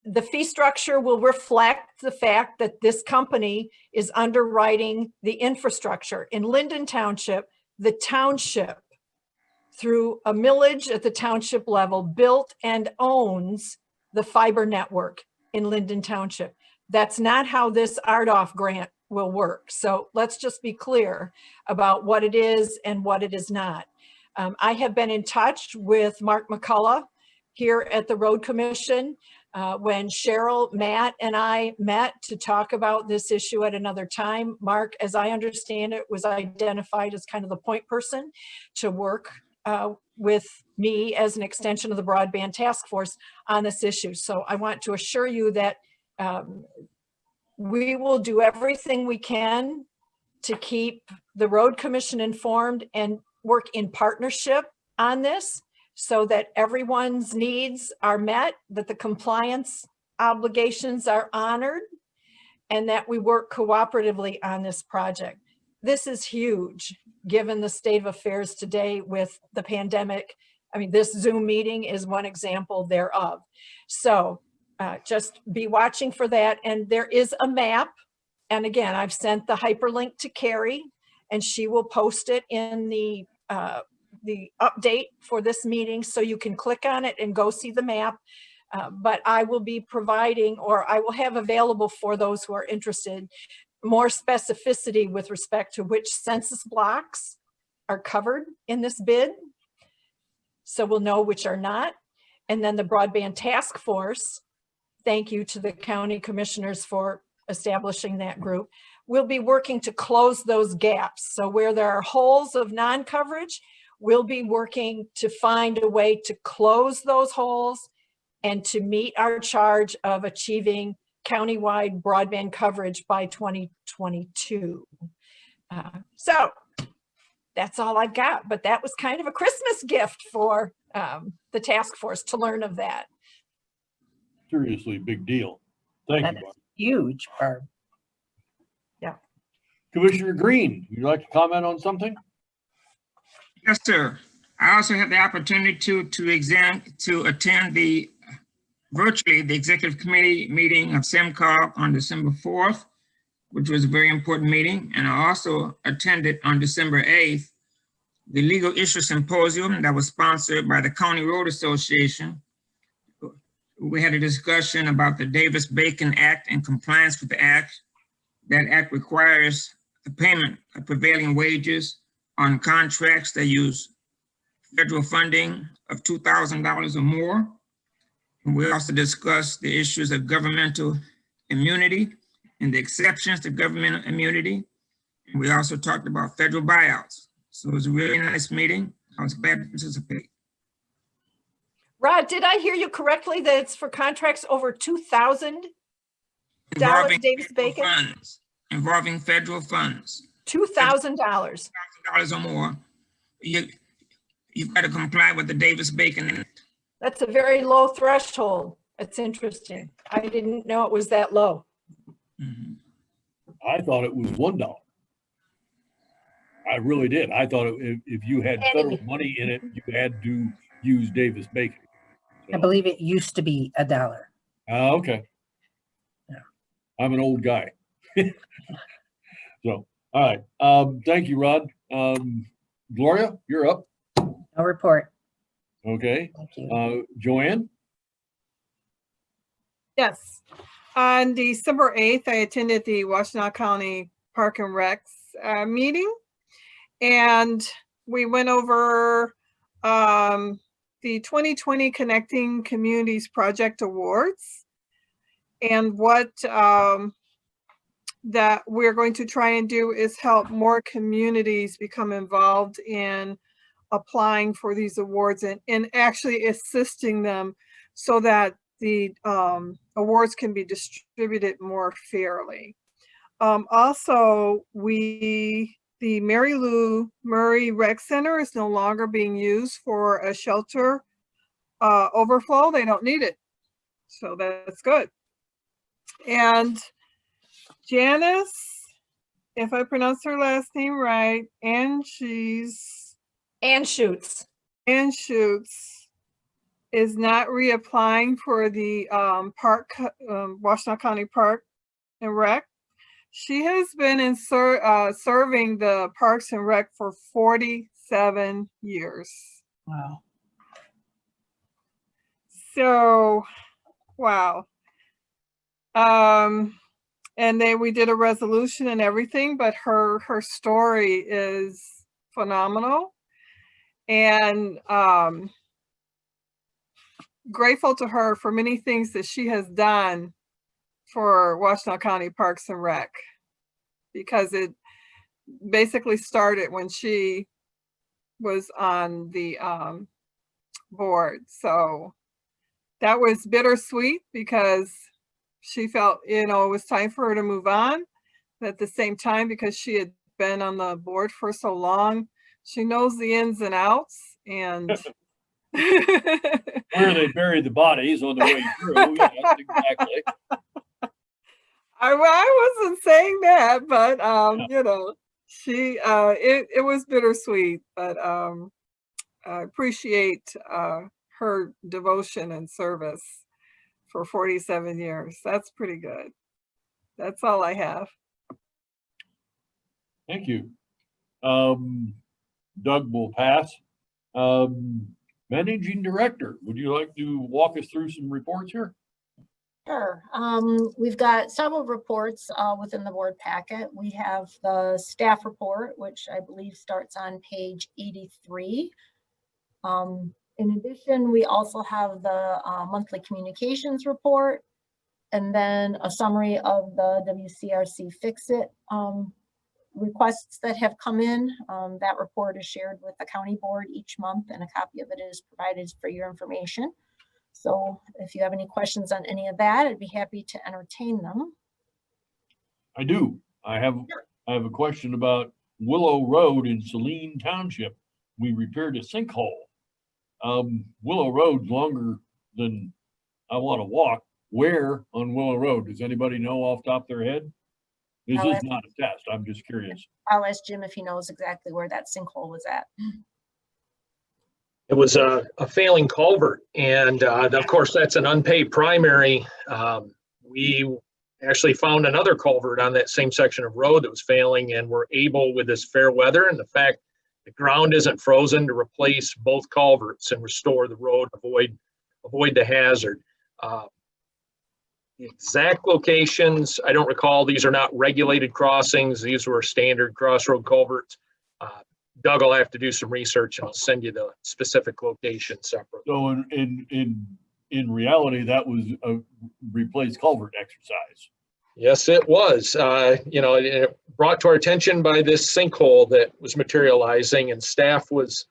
The fee structure will reflect the fact that this company is underwriting the infrastructure. In Linden Township, the township, through a millage at the township level, built and owns the fiber network in Linden Township. That's not how this RDOF grant will work. So let's just be clear about what it is and what it is not. I have been in touch with Mark McCullough here at the Road Commission when Cheryl, Matt, and I met to talk about this issue at another time. Mark, as I understand it, was identified as kind of the point person to work with me as an extension of the broadband task force on this issue. So I want to assure you that we will do everything we can to keep the Road Commission informed and work in partnership on this so that everyone's needs are met, that the compliance obligations are honored, and that we work cooperatively on this project. This is huge, given the state of affairs today with the pandemic. I mean, this Zoom meeting is one example thereof. So just be watching for that. And there is a map. And again, I've sent the hyperlink to Carrie, and she will post it in the update for this meeting, so you can click on it and go see the map. But I will be providing, or I will have available for those who are interested, more specificity with respect to which census blocks are covered in this bid. So we'll know which are not. And then the broadband task force, thank you to the county commissioners for establishing that group, we'll be working to close those gaps. So where there are holes of non-coverage, we'll be working to find a way to close those holes and to meet our charge of achieving countywide broadband coverage by 2022. So that's all I've got, but that was kind of a Christmas gift for the task force to learn of that. Seriously, big deal. Thank you, Barb. Huge, Barb. Yeah. Commissioner Green, would you like to comment on something? Yes, sir. I also had the opportunity to attend virtually the executive committee meeting of SEMCOG on December 4th, which was a very important meeting. And I also attended on December 8th the Legal Issue Symposium that was sponsored by the County Road Association. We had a discussion about the Davis-Bacon Act and compliance with the act. That act requires the payment of prevailing wages on contracts that use federal funding of $2,000 or more. And we also discussed the issues of governmental immunity and the exceptions to government immunity. And we also talked about federal buyouts. So it was a really nice meeting. I was glad to participate. Rod, did I hear you correctly that it's for contracts over $2,000? Involving Davis-Bacon? funds, involving federal funds. $2,000. $2,000 or more. You've got to comply with the Davis-Bacon Act. That's a very low threshold. That's interesting. I didn't know it was that low. I thought it was $1. I really did. I thought if you had federal money in it, you had to use Davis-Bacon. I believe it used to be $1. Okay. Yeah. I'm an old guy. So, all right. Thank you, Rod. Gloria, you're up. No report. Okay. Thank you. Joanne? Yes. On December 8th, I attended the Washtenaw County Park and Recs meeting. And we went over the 2020 Connecting Communities Project Awards and what that we're going to try and do is help more communities become involved in applying for these awards and actually assisting them so that the awards can be distributed more fairly. Also, the Mary Lou Murray Rec Center is no longer being used for a shelter overflow. They don't need it. So that's good. And Janice, if I pronounce her last name right, Anschutz is not reapplying for the Washtenaw County Park and Rec. She has been in serving the Parks and Rec for 47 years. Wow. So, wow. And then we did a resolution and everything, but her story is phenomenal. And grateful to her for many things that she has done for Washtenaw County Parks and Rec, because it basically started when she was on the board. So that was bittersweet because she felt, it was time for her to move on. But at the same time, because she had been on the board for so long, she knows the ins and outs and where they buried the bodies on the way through. Yes, exactly. I wasn't saying that, but she it was bittersweet, but I appreciate her devotion and service for 47 years. That's pretty good. That's all I have. Thank you. Doug will pass. Managing Director, would you like to walk us through some reports here? Sure. We've got several reports within the board packet. We have the staff report, which I believe starts on page 83. In addition, we also have the monthly communications report, and then a summary of the WCRC Fix-It requests that have come in. That report is shared with the county board each month, and a copy of it is provided for your information. So if you have any questions on any of that, I'd be happy to entertain them. I do. I have a question about Willow Road in Saline Township. We repaired a sinkhole. Willow Road's longer than I want to walk. Where on Willow Road? Does anybody know off the top of their head? This is not a test. I'm just curious. I'll ask Jim if he knows exactly where that sinkhole was at. It was a failing culvert, and of course that's an unpaid primary. We actually found another culvert on that same section of road that was failing, and we're able, with this fair weather and the fact the ground isn't frozen, to replace both culverts and restore the road, avoid the hazard. The exact locations, I don't recall. These are not regulated crossings. These were standard crossroad culverts. Doug will have to do some research and I'll send you the specific location separately. So in reality, that was a replace culvert exercise. Yes, it was. It brought to our attention by this sinkhole that was materializing, and staff was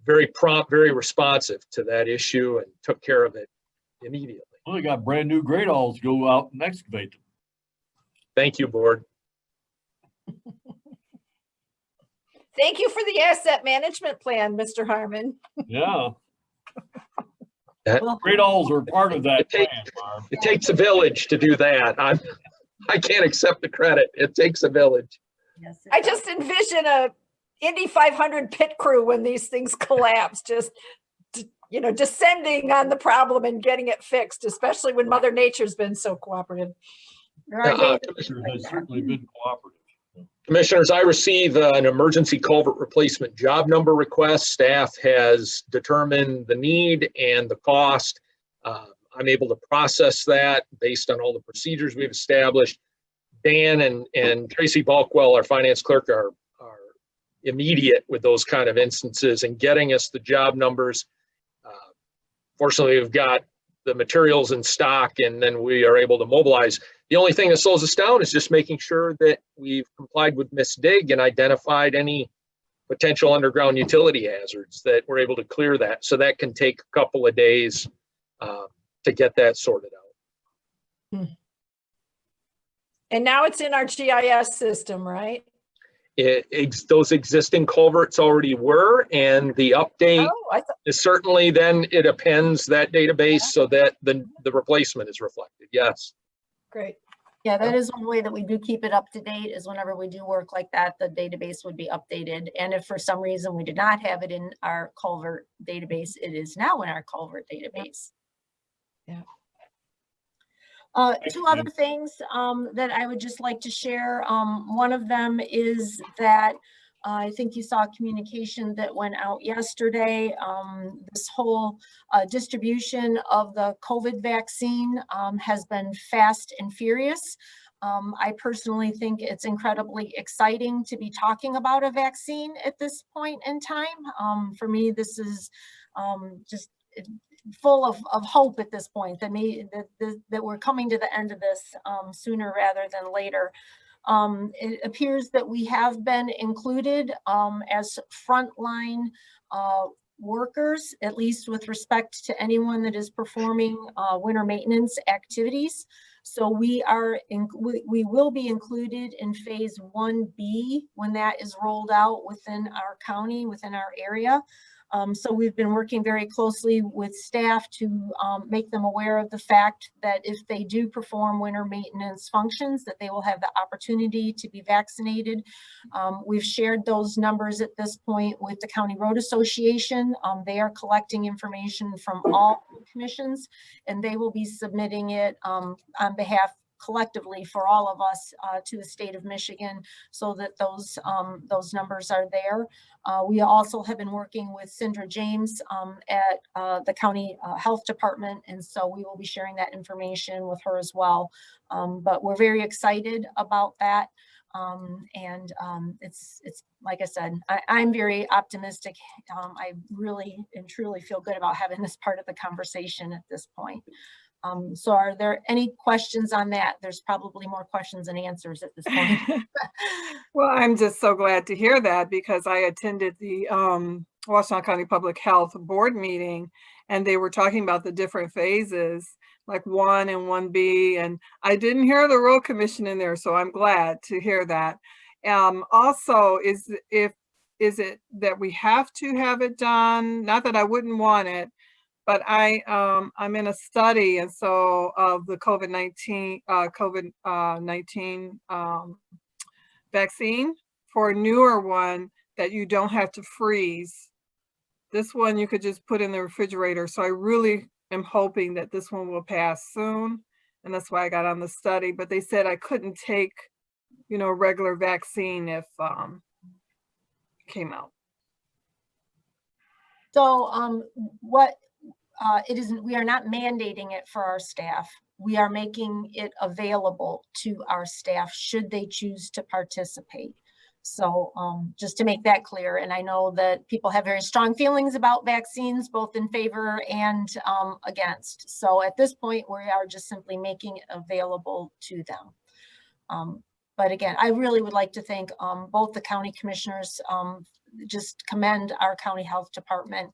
very prompt, very responsive to that issue and took care of it immediately. Well, they got brand new great alls to go out and excavate them. Thank you, board. Thank you for the asset management plan, Mr. Harmon. Yeah. Well, great alls are part of that plan, Barb. It takes a village to do that. I can't accept the credit. It takes a village. I just envision a Indy 500 pit crew when these things collapse, just descending on the problem and getting it fixed, especially when Mother Nature's been so cooperative. Commissioner has certainly been cooperative. Commissioners, I receive an emergency culvert replacement job number request. Staff has determined the need and the cost. I'm able to process that based on all the procedures we've established. Dan and Tracy Balkwell, our finance clerk, are immediate with those kind of instances and getting us the job numbers. Fortunately, we've got the materials in stock and then we are able to mobilize. The only thing that slows us down is just making sure that we've complied with MISDIG and identified any potential underground utility hazards, that we're able to clear that. So that can take a couple of days to get that sorted out. And now it's in our GIS system, right? Those existing culverts already were, and the update is certainly then it appends that database so that the replacement is reflected. Yes. Great. Yeah, that is one way that we do keep it up to date, is whenever we do work like that, the database would be updated. And if for some reason we did not have it in our culvert database, it is now in our culvert database. Yeah. Two other things that I would just like to share. One of them is that I think you saw a communication that went out yesterday. This whole distribution of the COVID vaccine has been fast and furious. I personally think it's incredibly exciting to be talking about a vaccine at this point in time. For me, this is just full of hope at this point, that we're coming to the end of this sooner rather than later. It appears that we have been included as frontline workers, at least with respect to anyone that is performing winter maintenance activities. So we will be included in phase 1B when that is rolled out within our county, within our area. So we've been working very closely with staff to make them aware of the fact that if they do perform winter maintenance functions, that they will have the opportunity to be vaccinated. We've shared those numbers at this point with the County Road Association. They are collecting information from all commissions, and they will be submitting it on behalf collectively for all of us to the state of Michigan, so that those numbers are there. We also have been working with Cindra James at the county health department, and so we will be sharing that information with her as well. But we're very excited about that. It's like I said, I'm very optimistic. I really and truly feel good about having this part of the conversation at this point. So are there any questions on that? There's probably more questions than answers at this point. Well, I'm just so glad to hear that, because I attended the Washtenaw County Public Health Board meeting, and they were talking about the different phases, like 1 and 1B, and I didn't hear the road commission in there, so I'm glad to hear that. Also, is it that we have to have it done? Not that I wouldn't want it, but I'm in a study, and so of the COVID-19 vaccine for a newer one that you don't have to freeze. This one you could just put in the refrigerator. So I really am hoping that this one will pass soon, and that's why I got on the study. But they said I couldn't take, a regular vaccine if came out. So what it isn't, we are not mandating it for our staff. We are making it available to our staff should they choose to participate. So just to make that clear, and I know that people have very strong feelings about vaccines, both in favor and against. So at this point, we are just simply making it available to them. But again, I really would like to thank both the county commissioners, just commend our county health department.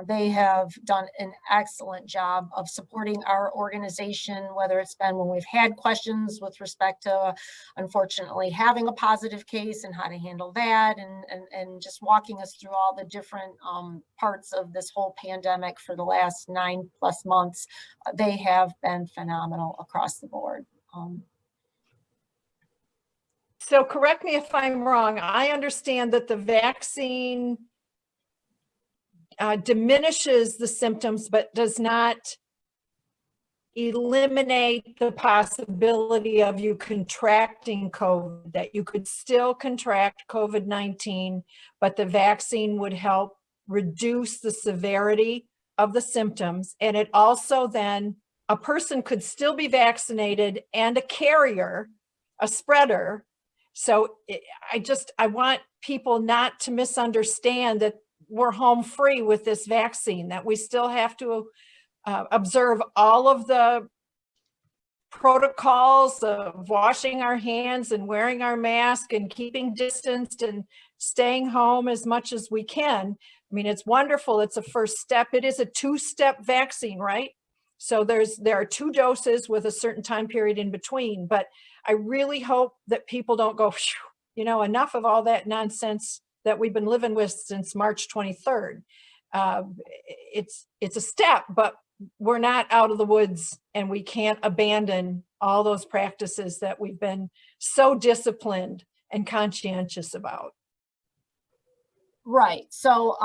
They have done an excellent job of supporting our organization, whether it's been when we've had questions with respect to, unfortunately, having a positive case and how to handle that, and just walking us through all the different parts of this whole pandemic for the last 9+ months. They have been phenomenal across the board. So correct me if I'm wrong. I understand that the vaccine diminishes the symptoms, but does not eliminate the possibility of you contracting COVID, that you could still contract COVID-19, but the vaccine would help reduce the severity of the symptoms. And it also then, a person could still be vaccinated and a carrier, a spreader. So I want people not to misunderstand that we're home free with this vaccine, that we still have to observe all of the protocols of washing our hands and wearing our mask and keeping distance and staying home as much as we can. I mean, it's wonderful. It's a first step. It is a 2-step vaccine, right? So there are 2 doses with a certain time period in between, but I really hope that people don't go, you know, enough of all that nonsense that we've been living with since March 23rd. It's a step, but we're not out of the woods, and we can't abandon all those practices that we've been so disciplined and conscientious about. Right. So,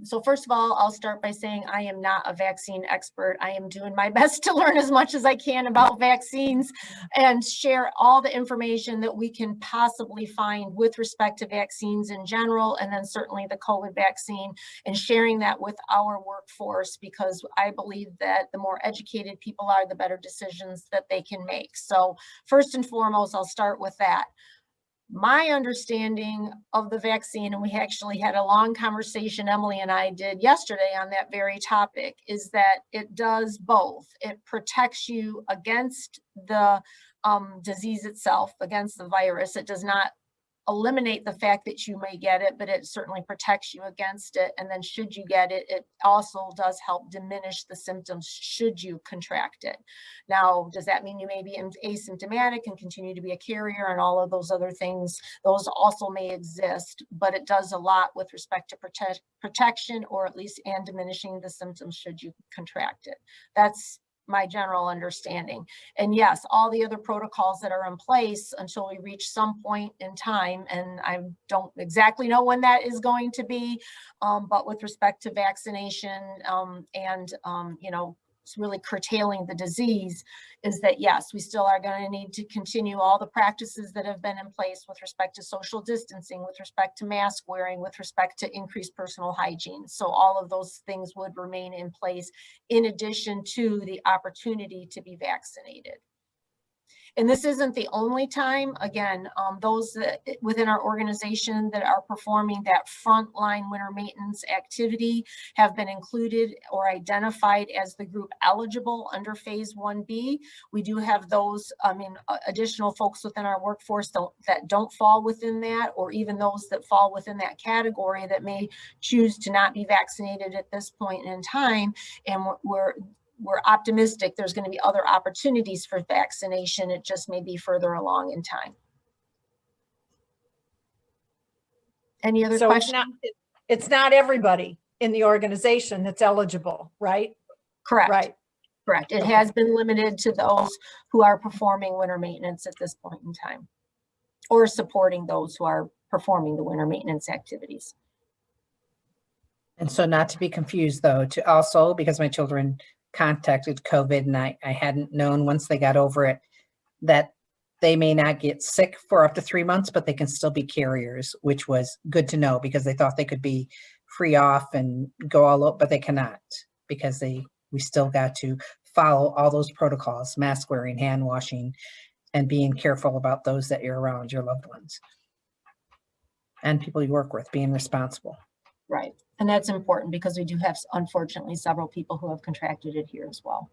so first of all, I'll start by saying I am not a vaccine expert. I am doing my best to learn as much as I can about vaccines and share all the information that we can possibly find with respect to vaccines in general, and then certainly the COVID vaccine, and sharing that with our workforce, because I believe that the more educated people are, the better decisions that they can make. So first and foremost, I'll start with that. My understanding of the vaccine, and we actually had a long conversation, Emily and I did yesterday on that very topic, is that it does both. It protects you against the disease itself, against the virus. It does not eliminate the fact that you may get it, but it certainly protects you against it. And then should you get it, it also does help diminish the symptoms should you contract it. Now, does that mean you may be asymptomatic and continue to be a carrier and all of those other things? Those also may exist, but it does a lot with respect to protection, or at least and diminishing the symptoms should you contract it. That's my general understanding. And yes, all the other protocols that are in place until we reach some point in time, and I don't exactly know when that is going to be, but with respect to vaccination and you know, it's really curtailing the disease, is that yes, we still are going to need to continue all the practices that have been in place with respect to social distancing, with respect to mask wearing, with respect to increased personal hygiene. So all of those things would remain in place in addition to the opportunity to be vaccinated. And this isn't the only time. Again, those that within our organization that are performing that frontline winter maintenance activity have been included or identified as the group eligible under phase 1B. We do have those, additional folks within our workforce that don't fall within that, or even those that fall within that category that may choose to not be vaccinated at this point in time. And we're optimistic there's going to be other opportunities for vaccination. It just may be further along in time. Any other questions? It's not everybody in the organization that's eligible, right? Correct. Right. Correct. It has been limited to those who are performing winter maintenance at this point in time, or supporting those who are performing the winter maintenance activities. And so, not to be confused though, to also, because my children contacted COVID and I hadn't known once they got over it, that they may not get sick for up to 3 months, but they can still be carriers, which was good to know because they thought they could be free off and go all over, but they cannot because we still got to follow all those protocols, mask wearing, hand washing, and being careful about those that you're around, your loved ones. And people you work with, being responsible. Right. And that's important because we do have, unfortunately, several people who have contracted it here as well.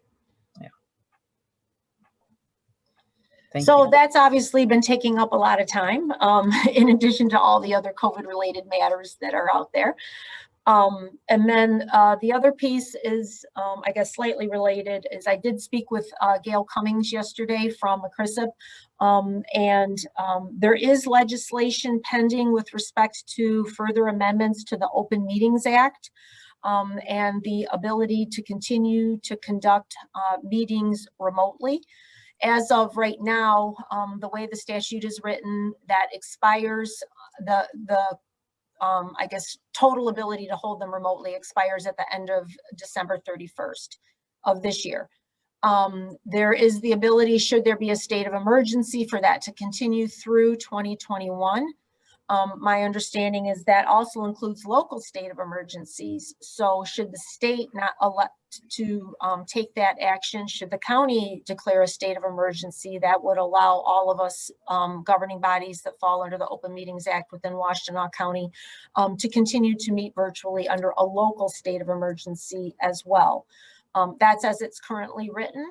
Yeah. So that's obviously been taking up a lot of time, in addition to all the other COVID-related matters that are out there. And then the other piece is, I guess, slightly related, is I did speak with Gail Cummings yesterday from ACRISIP, and there is legislation pending with respect to further amendments to the Open Meetings Act, and the ability to continue to conduct meetings remotely. As of right now, the way the statute is written, that expires, I guess, total ability to hold them remotely expires at the end of December 31st of this year. There is the ability, should there be a state of emergency, for that to continue through 2021. My understanding is that also includes local state of emergencies. So should the state not elect to take that action, should the county declare a state of emergency, that would allow all of us governing bodies that fall under the Open Meetings Act within Washtenaw County to continue to meet virtually under a local state of emergency as well. That's as it's currently written.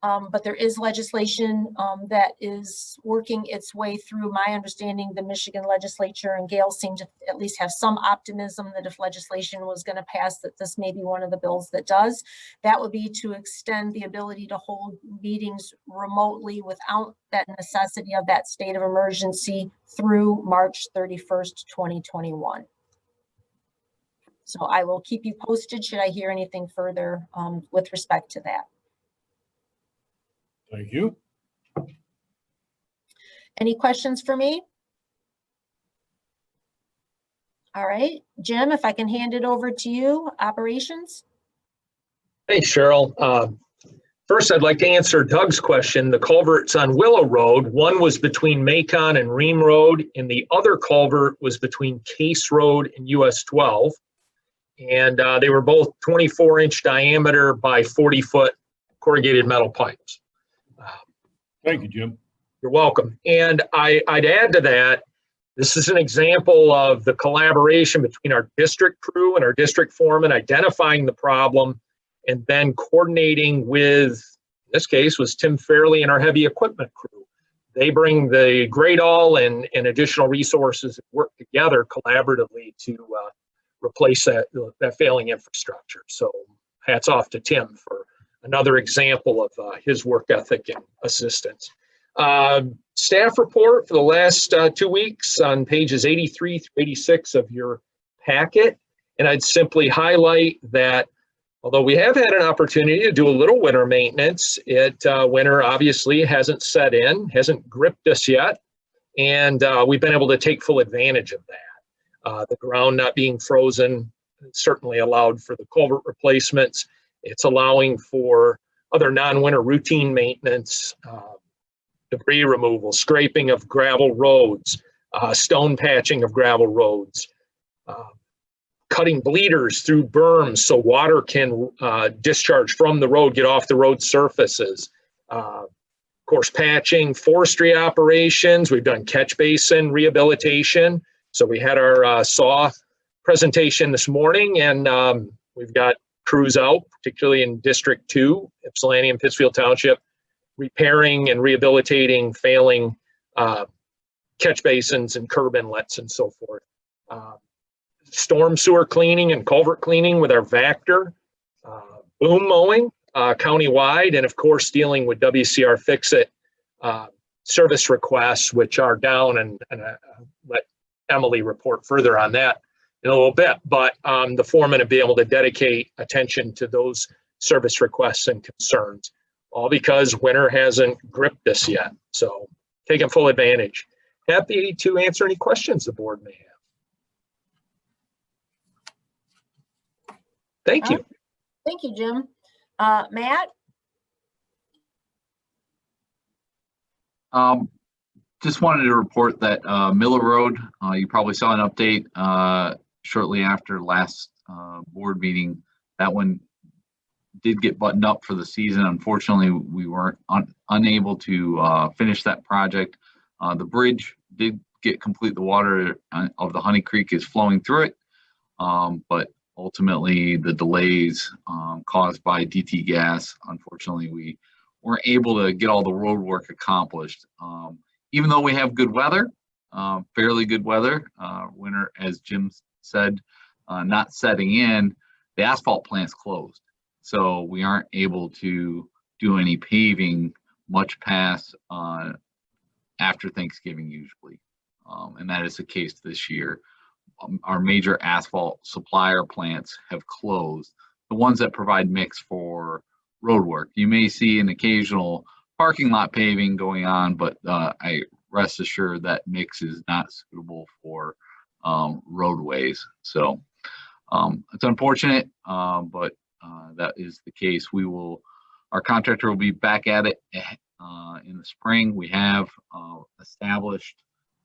But there is legislation that is working its way through. My understanding, the Michigan legislature and Gail seem to at least have some optimism that if legislation was going to pass, that this may be one of the bills that does. That would be to extend the ability to hold meetings remotely without that necessity of that state of emergency through March 31st, 2021. So I will keep you posted should I hear anything further with respect to that. Thank you. Any questions for me? All right, Jim, if I can hand it over to you, operations. Thanks, Cheryl. First, I'd like to answer Doug's question. The culverts on Willow Road, one was between Macon and Ream Road, and the other culvert was between Case Road and US 12. And they were both 24-inch diameter by 40-foot corrugated metal pipes. Thank you, Jim. You're welcome. And I'd add to that, this is an example of the collaboration between our district crew and our district foreman, identifying the problem and then coordinating with, in this case, was Tim Fairley and our heavy equipment crew. They bring the great all and additional resources and work together collaboratively to replace that failing infrastructure. So hats off to Tim for another example of his work ethic and assistance. Staff report for the last 2 weeks on pages 83 through 86 of your packet. And I'd simply highlight that although we have had an opportunity to do a little winter maintenance, winter obviously hasn't set in, hasn't gripped us yet. And we've been able to take full advantage of that. The ground not being frozen certainly allowed for the culvert replacements. It's allowing for other non-winter routine maintenance, debris removal, scraping of gravel roads, stone patching of gravel roads, cutting bleeders through berms so water can discharge from the road, get off the road surfaces. Of course, patching, forestry operations. We've done catch basin rehabilitation. So we had our SAW presentation this morning, and we've got crews out, particularly in District 2, Ypsilanti and Pittsfield Township, repairing and rehabilitating failing catch basins and curb inlets and so forth. Storm sewer cleaning and culvert cleaning with our Vactor, boom mowing countywide, and of course dealing with WCR Fix-It service requests, which are down, and let Emily report further on that in a little bit, but the foreman will be able to dedicate attention to those service requests and concerns, all because winter hasn't gripped us yet. So taking full advantage. Happy to answer any questions the board may have. Thank you. Thank you, Jim. Matt? just wanted to report that Miller Road, you probably saw an update shortly after last board meeting. That one did get buttoned up for the season. Unfortunately, we weren't unable to finish that project. The bridge did get complete. The water of the Honey Creek is flowing through it, but ultimately the delays caused by DT Gas, unfortunately, we weren't able to get all the road work accomplished. Even though we have good weather, fairly good weather, winter, as Jim said, not setting in, the asphalt plant's closed. So we aren't able to do any paving much past after Thanksgiving usually. And that is the case this year. Our major asphalt supplier plants have closed, the ones that provide mix for road work. You may see an occasional parking lot paving going on, but I rest assured that mix is not suitable for roadways. So it's unfortunate, but that is the case. Our contractor will be back at it in the spring. We have established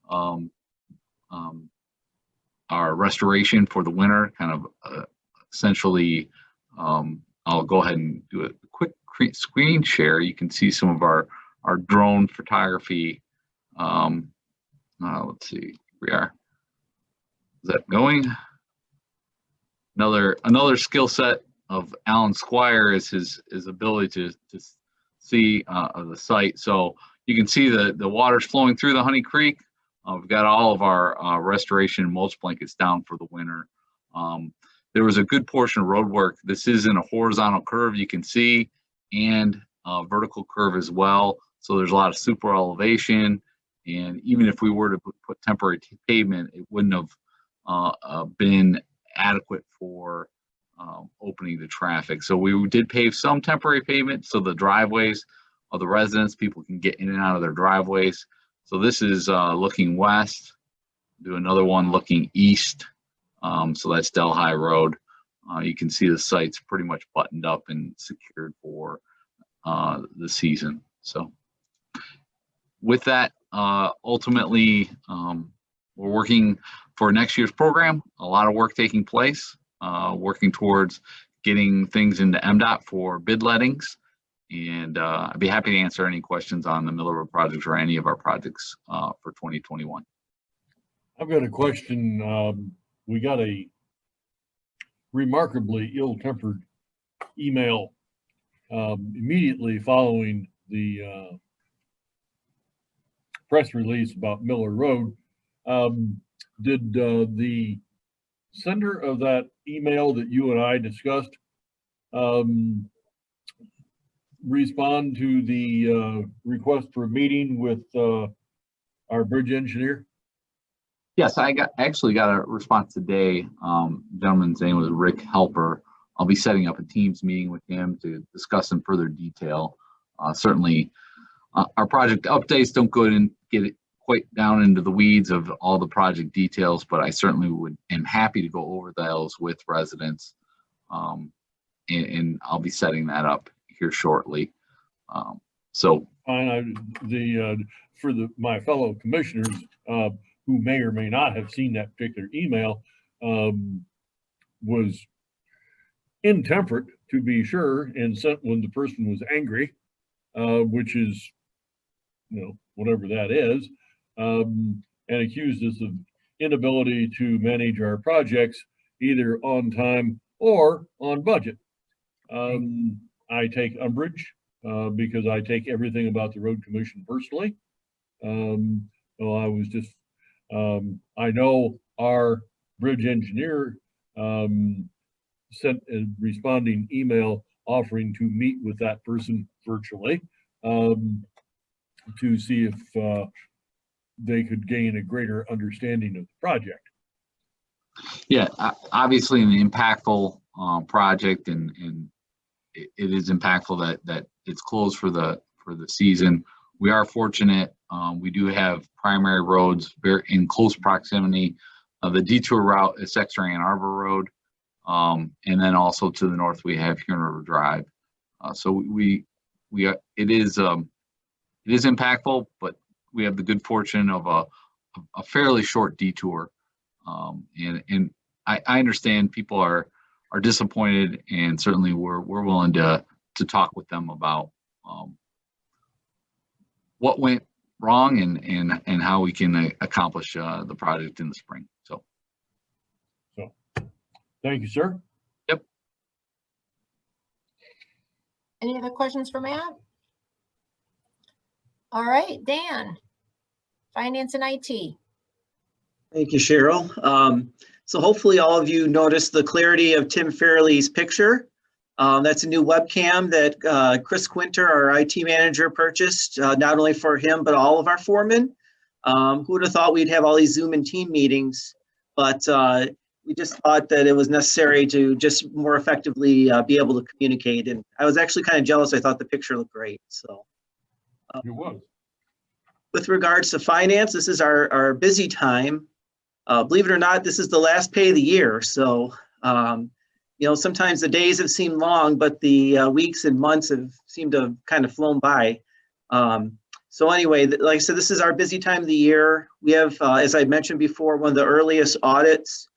our restoration for the winter, kind of essentially, I'll go ahead and do a quick screen share. You can see some of our drone photography. Let's see, we are. Is that going? Another skill set of Alan Squire is his ability to see the site. So you can see the water's flowing through the Honey Creek. We've got all of our restoration mulch blankets down for the winter. There was a good portion of road work. This is in a horizontal curve, you can see, and a vertical curve as well. So there's a lot of super elevation. And even if we were to put temporary pavement, it wouldn't have been adequate for opening the traffic. So we did pave some temporary pavement so the driveways of the residents, people can get in and out of their driveways. So this is looking west. Do another one looking east. So that's Delhi Road. You can see the site's pretty much buttoned up and secured for the season. So with that, ultimately, we're working for next year's program. A lot of work taking place, working towards getting things into MDOT for bid lettings. And I'd be happy to answer any questions on the Miller Road project or any of our projects for 2021. I've got a question. We got a remarkably ill-tempered email immediately following the press release about Miller Road. Did the sender of that email that you and I discussed respond to the request for a meeting with our bridge engineer? Yes, I actually got a response today. Gentleman's name was Rick Helper. I'll be setting up a Teams meeting with him to discuss in further detail. Certainly, our project updates don't go and get it quite down into the weeds of all the project details, but I certainly am happy to go over those with residents, and I'll be setting that up here shortly. So for my fellow commissioners who may or may not have seen that particular email, was intemperate, to be sure, and sent when the person was angry, which is, whatever that is, and accused us of inability to manage our projects either on time or on budget. I take umbrage because I take everything about the road commission personally. Well, I was just, I know our bridge engineer sent a responding email offering to meet with that person virtually to see if they could gain a greater understanding of the project. Yeah, obviously an impactful project, and it is impactful that it's closed for the season. We are fortunate. We do have primary roads very in close proximity. The detour route is Exeter Ann Arbor Road, and then also to the north we have Huron River Drive. So it is impactful, but we have the good fortune of a fairly short detour. And I understand people are disappointed, and certainly we're willing to talk with them about what went wrong and how we can accomplish the project in the spring. So Thank you, sir. Yep. Any other questions for Matt? All right, Dan, Finance and IT. Thank you, Cheryl. So hopefully all of you noticed the clarity of Tim Fairley's picture. That's a new webcam that Chris Quinter, our IT manager, purchased, not only for him, but all of our foremen. Who would have thought we'd have all these Zoom and team meetings, but we just thought that it was necessary to just more effectively be able to communicate. And I was actually kind of jealous. I thought the picture looked great. So It was. with regards to finance, this is our busy time. Believe it or not, this is the last pay of the year. So, you know, sometimes the days have seemed long, but the weeks and months have seemed to have kind of flown by. So anyway, like I said, this is our busy time of the year. We have, as I mentioned before, one of the earliest audits.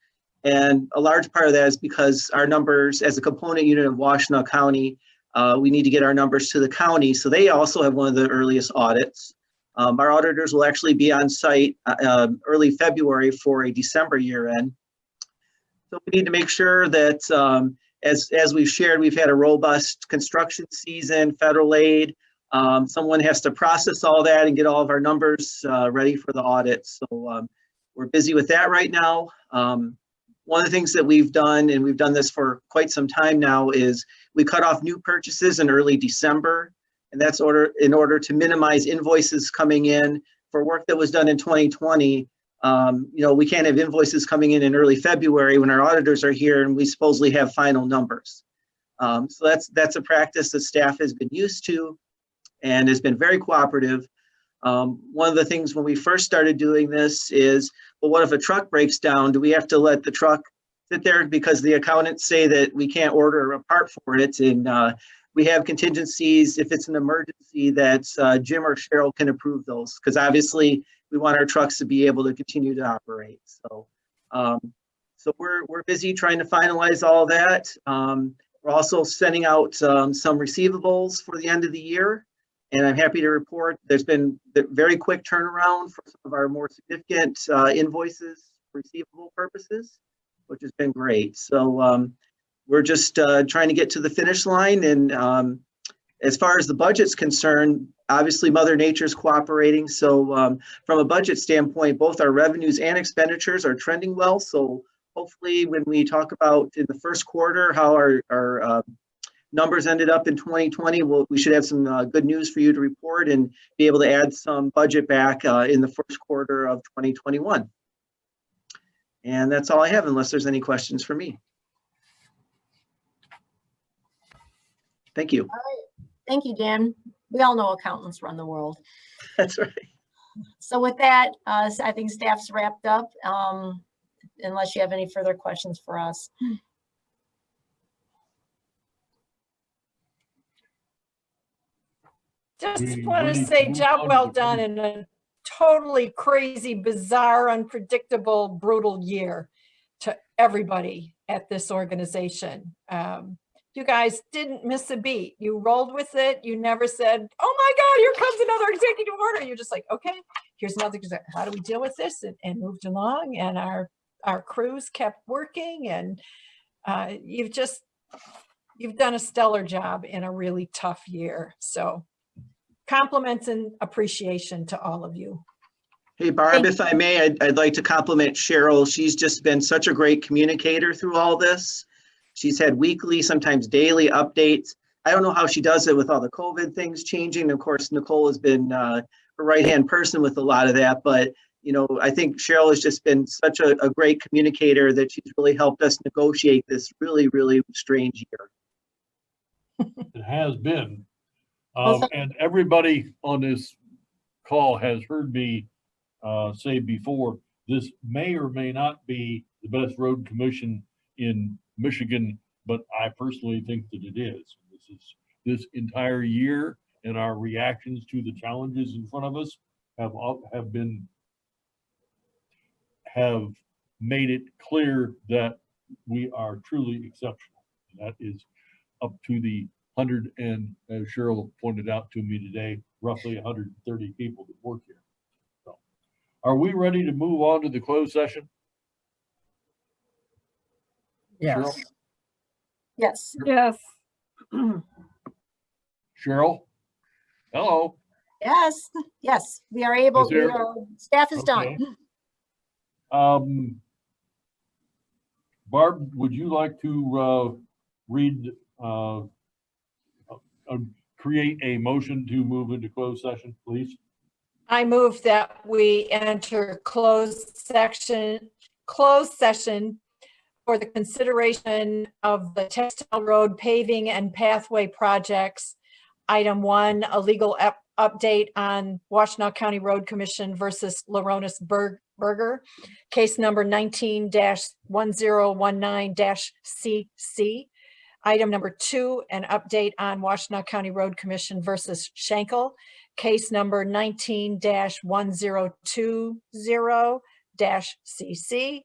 And a large part of that is because our numbers as a component unit of Washtenaw County, we need to get our numbers to the county. So they also have one of the earliest audits. Our auditors will actually be on site early February for a December year end. So we need to make sure that as we've shared, we've had a robust construction season, federal aid. Someone has to process all that and get all of our numbers ready for the audit. So we're busy with that right now. One of the things that we've done, and we've done this for quite some time now, is we cut off new purchases in early December. And that's in order to minimize invoices coming in for work that was done in 2020. You know, we can't have invoices coming in early February when our auditors are here and we supposedly have final numbers. So that's a practice that staff has been used to and has been very cooperative. One of the things when we first started doing this is, well, what if a truck breaks down? Do we have to let the truck sit there because the accountants say that we can't order a part for it? And we have contingencies if it's an emergency that Jim or Cheryl can approve those, because obviously we want our trucks to be able to continue to operate. So, so we're busy trying to finalize all that. We're also sending out some receivables for the end of the year. And I'm happy to report there's been a very quick turnaround for some of our more significant invoices for receivable purposes, which has been great. So we're just trying to get to the finish line. And as far as the budget's concerned, obviously Mother Nature's cooperating. So from a budget standpoint, both our revenues and expenditures are trending well. So hopefully when we talk about in the first quarter how our numbers ended up in 2020, we should have some good news for you to report and be able to add some budget back in the first quarter of 2021. And that's all I have, unless there's any questions for me. Thank you. All right. Thank you, Dan. We all know accountants run the world. That's right. So with that, I think staff's wrapped up, unless you have any further questions for us. Just want to say job well done in a totally crazy, bizarre, unpredictable, brutal year to everybody at this organization. You guys didn't miss a beat. You rolled with it. You never said, oh my God, here comes another executive order. You're just like, okay, here's another, how do we deal with this? And moved along, and our crews kept working, and you've done a stellar job in a really tough year. So compliments and appreciation to all of you. Hey, Barb, if I may, I'd like to compliment Cheryl. She's just been such a great communicator through all this. She's had weekly, sometimes daily updates. I don't know how she does it with all the COVID things changing. Of course, Nicole has been her right-hand person with a lot of that. But, you know, I think Cheryl has just been such a great communicator that she's really helped us negotiate this really, really strange year. It has been. And everybody on this call has heard me say before, this may or may not be the best road commission in Michigan, but I personally think that it is. This entire year and our reactions to the challenges in front of us have made it clear that we are truly exceptional. That is up to the 100, and as Cheryl pointed out to me today, roughly 130 people that work here. So, are we ready to move on to the closed session? Cheryl? Yes. Yes. Cheryl? Hello? Yes, yes, we are able, Is there- staff is Okay. done. Barb, would you like to read, create a motion to move into closed session, please? I move that we enter closed session for the consideration of the Textile Road paving and pathway projects. Item 1, a legal update on Washtenaw County Road Commission versus Laronis Berger, case number 19-1019-CC. Item number 2, an update on Washtenaw County Road Commission versus Schenkel, case number 19-1020-CC.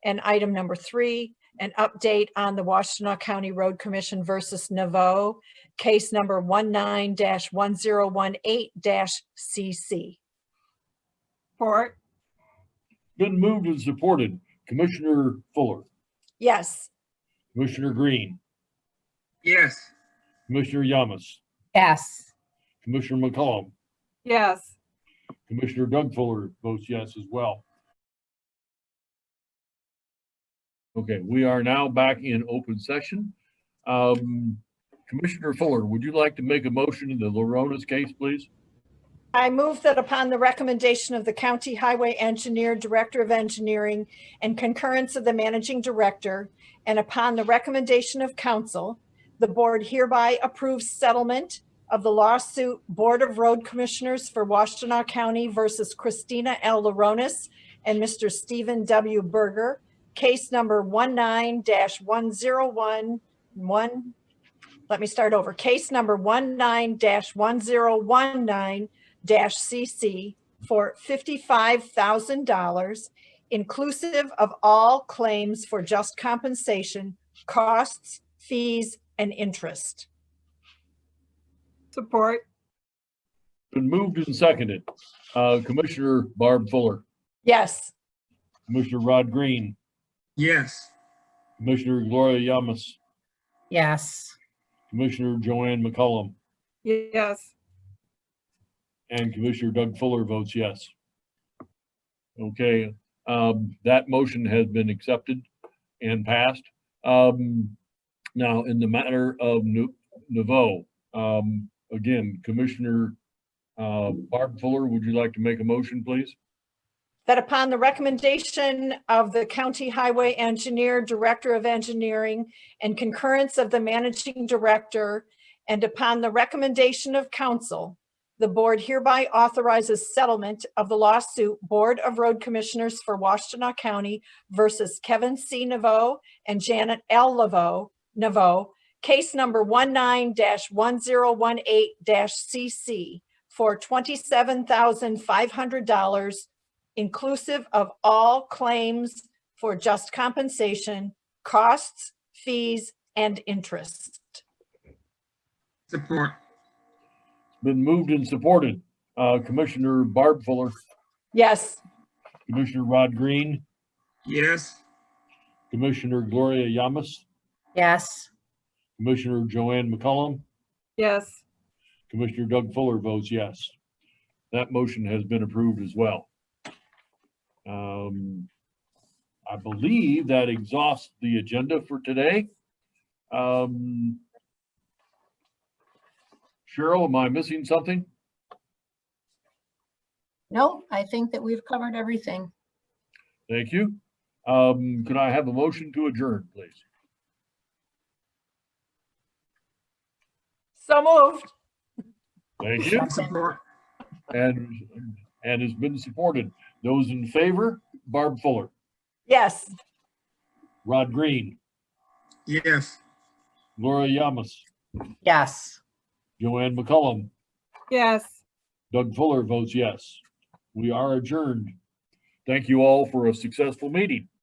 And item number 3, an update on the Washtenaw County Road Commission versus Naveau, case number 19-1018-CC. Support. Been moved and supported. Commissioner Fuller, Yes. Commissioner Green, Yes. Commissioner Yamas, Yes. Commissioner McCollum, Yes. Commissioner Doug Fuller votes yes as well. Okay, we are now back in open session. Commissioner Fuller, would you like to make a motion in the Laronis case, please? I move that upon the recommendation of the County Highway Engineer, Director of Engineering, and concurrence of the Managing Director, and upon the recommendation of council, the board hereby approves settlement of the lawsuit Board of Road Commissioners for Washtenaw County versus Christina L. Laronis and Mr. Stephen W. Berger, case number 19-1011. Let me start over. Case number 19-1019-CC for $55,000, inclusive of all claims for just compensation, costs, fees, and interest. Support. Been moved and seconded. Commissioner Barb Fuller, Yes. Commissioner Rod Green, Yes. Commissioner Gloria Yamas, Yes. Commissioner Joanne McCollum, Yes. and Commissioner Doug Fuller votes yes. Okay, that motion has been accepted and passed. Now, in the matter of Naveau, again, Commissioner Barb Fuller, would you like to make a motion, please? That upon the recommendation of the County Highway Engineer, Director of Engineering, and concurrence of the Managing Director, and upon the recommendation of council, the board hereby authorizes settlement of the lawsuit Board of Road Commissioners for Washtenaw County versus Kevin C. Naveau and Janet L. Naveau, case number 19-1018-CC for $27,500, inclusive of all claims for just compensation, costs, fees, and interest. Support. Been moved and supported. Commissioner Barb Fuller, Yes. Commissioner Rod Green, Yes. Commissioner Gloria Yamas, Yes. Commissioner Joanne McCollum, Yes. Commissioner Doug Fuller votes yes. That motion has been approved as well. I believe that exhausts the agenda for today. Cheryl, am I missing something? No, I think that we've covered everything. Thank you. Could I have a motion to adjourn, please? So moved. Thank you. Support. And has been supported. Those in favor, Barb Fuller, Yes. Rod Green, Yes. Gloria Yamas, Yes. Joanne McCollum, Yes. Doug Fuller votes yes. We are adjourned. Thank you all for a successful meeting.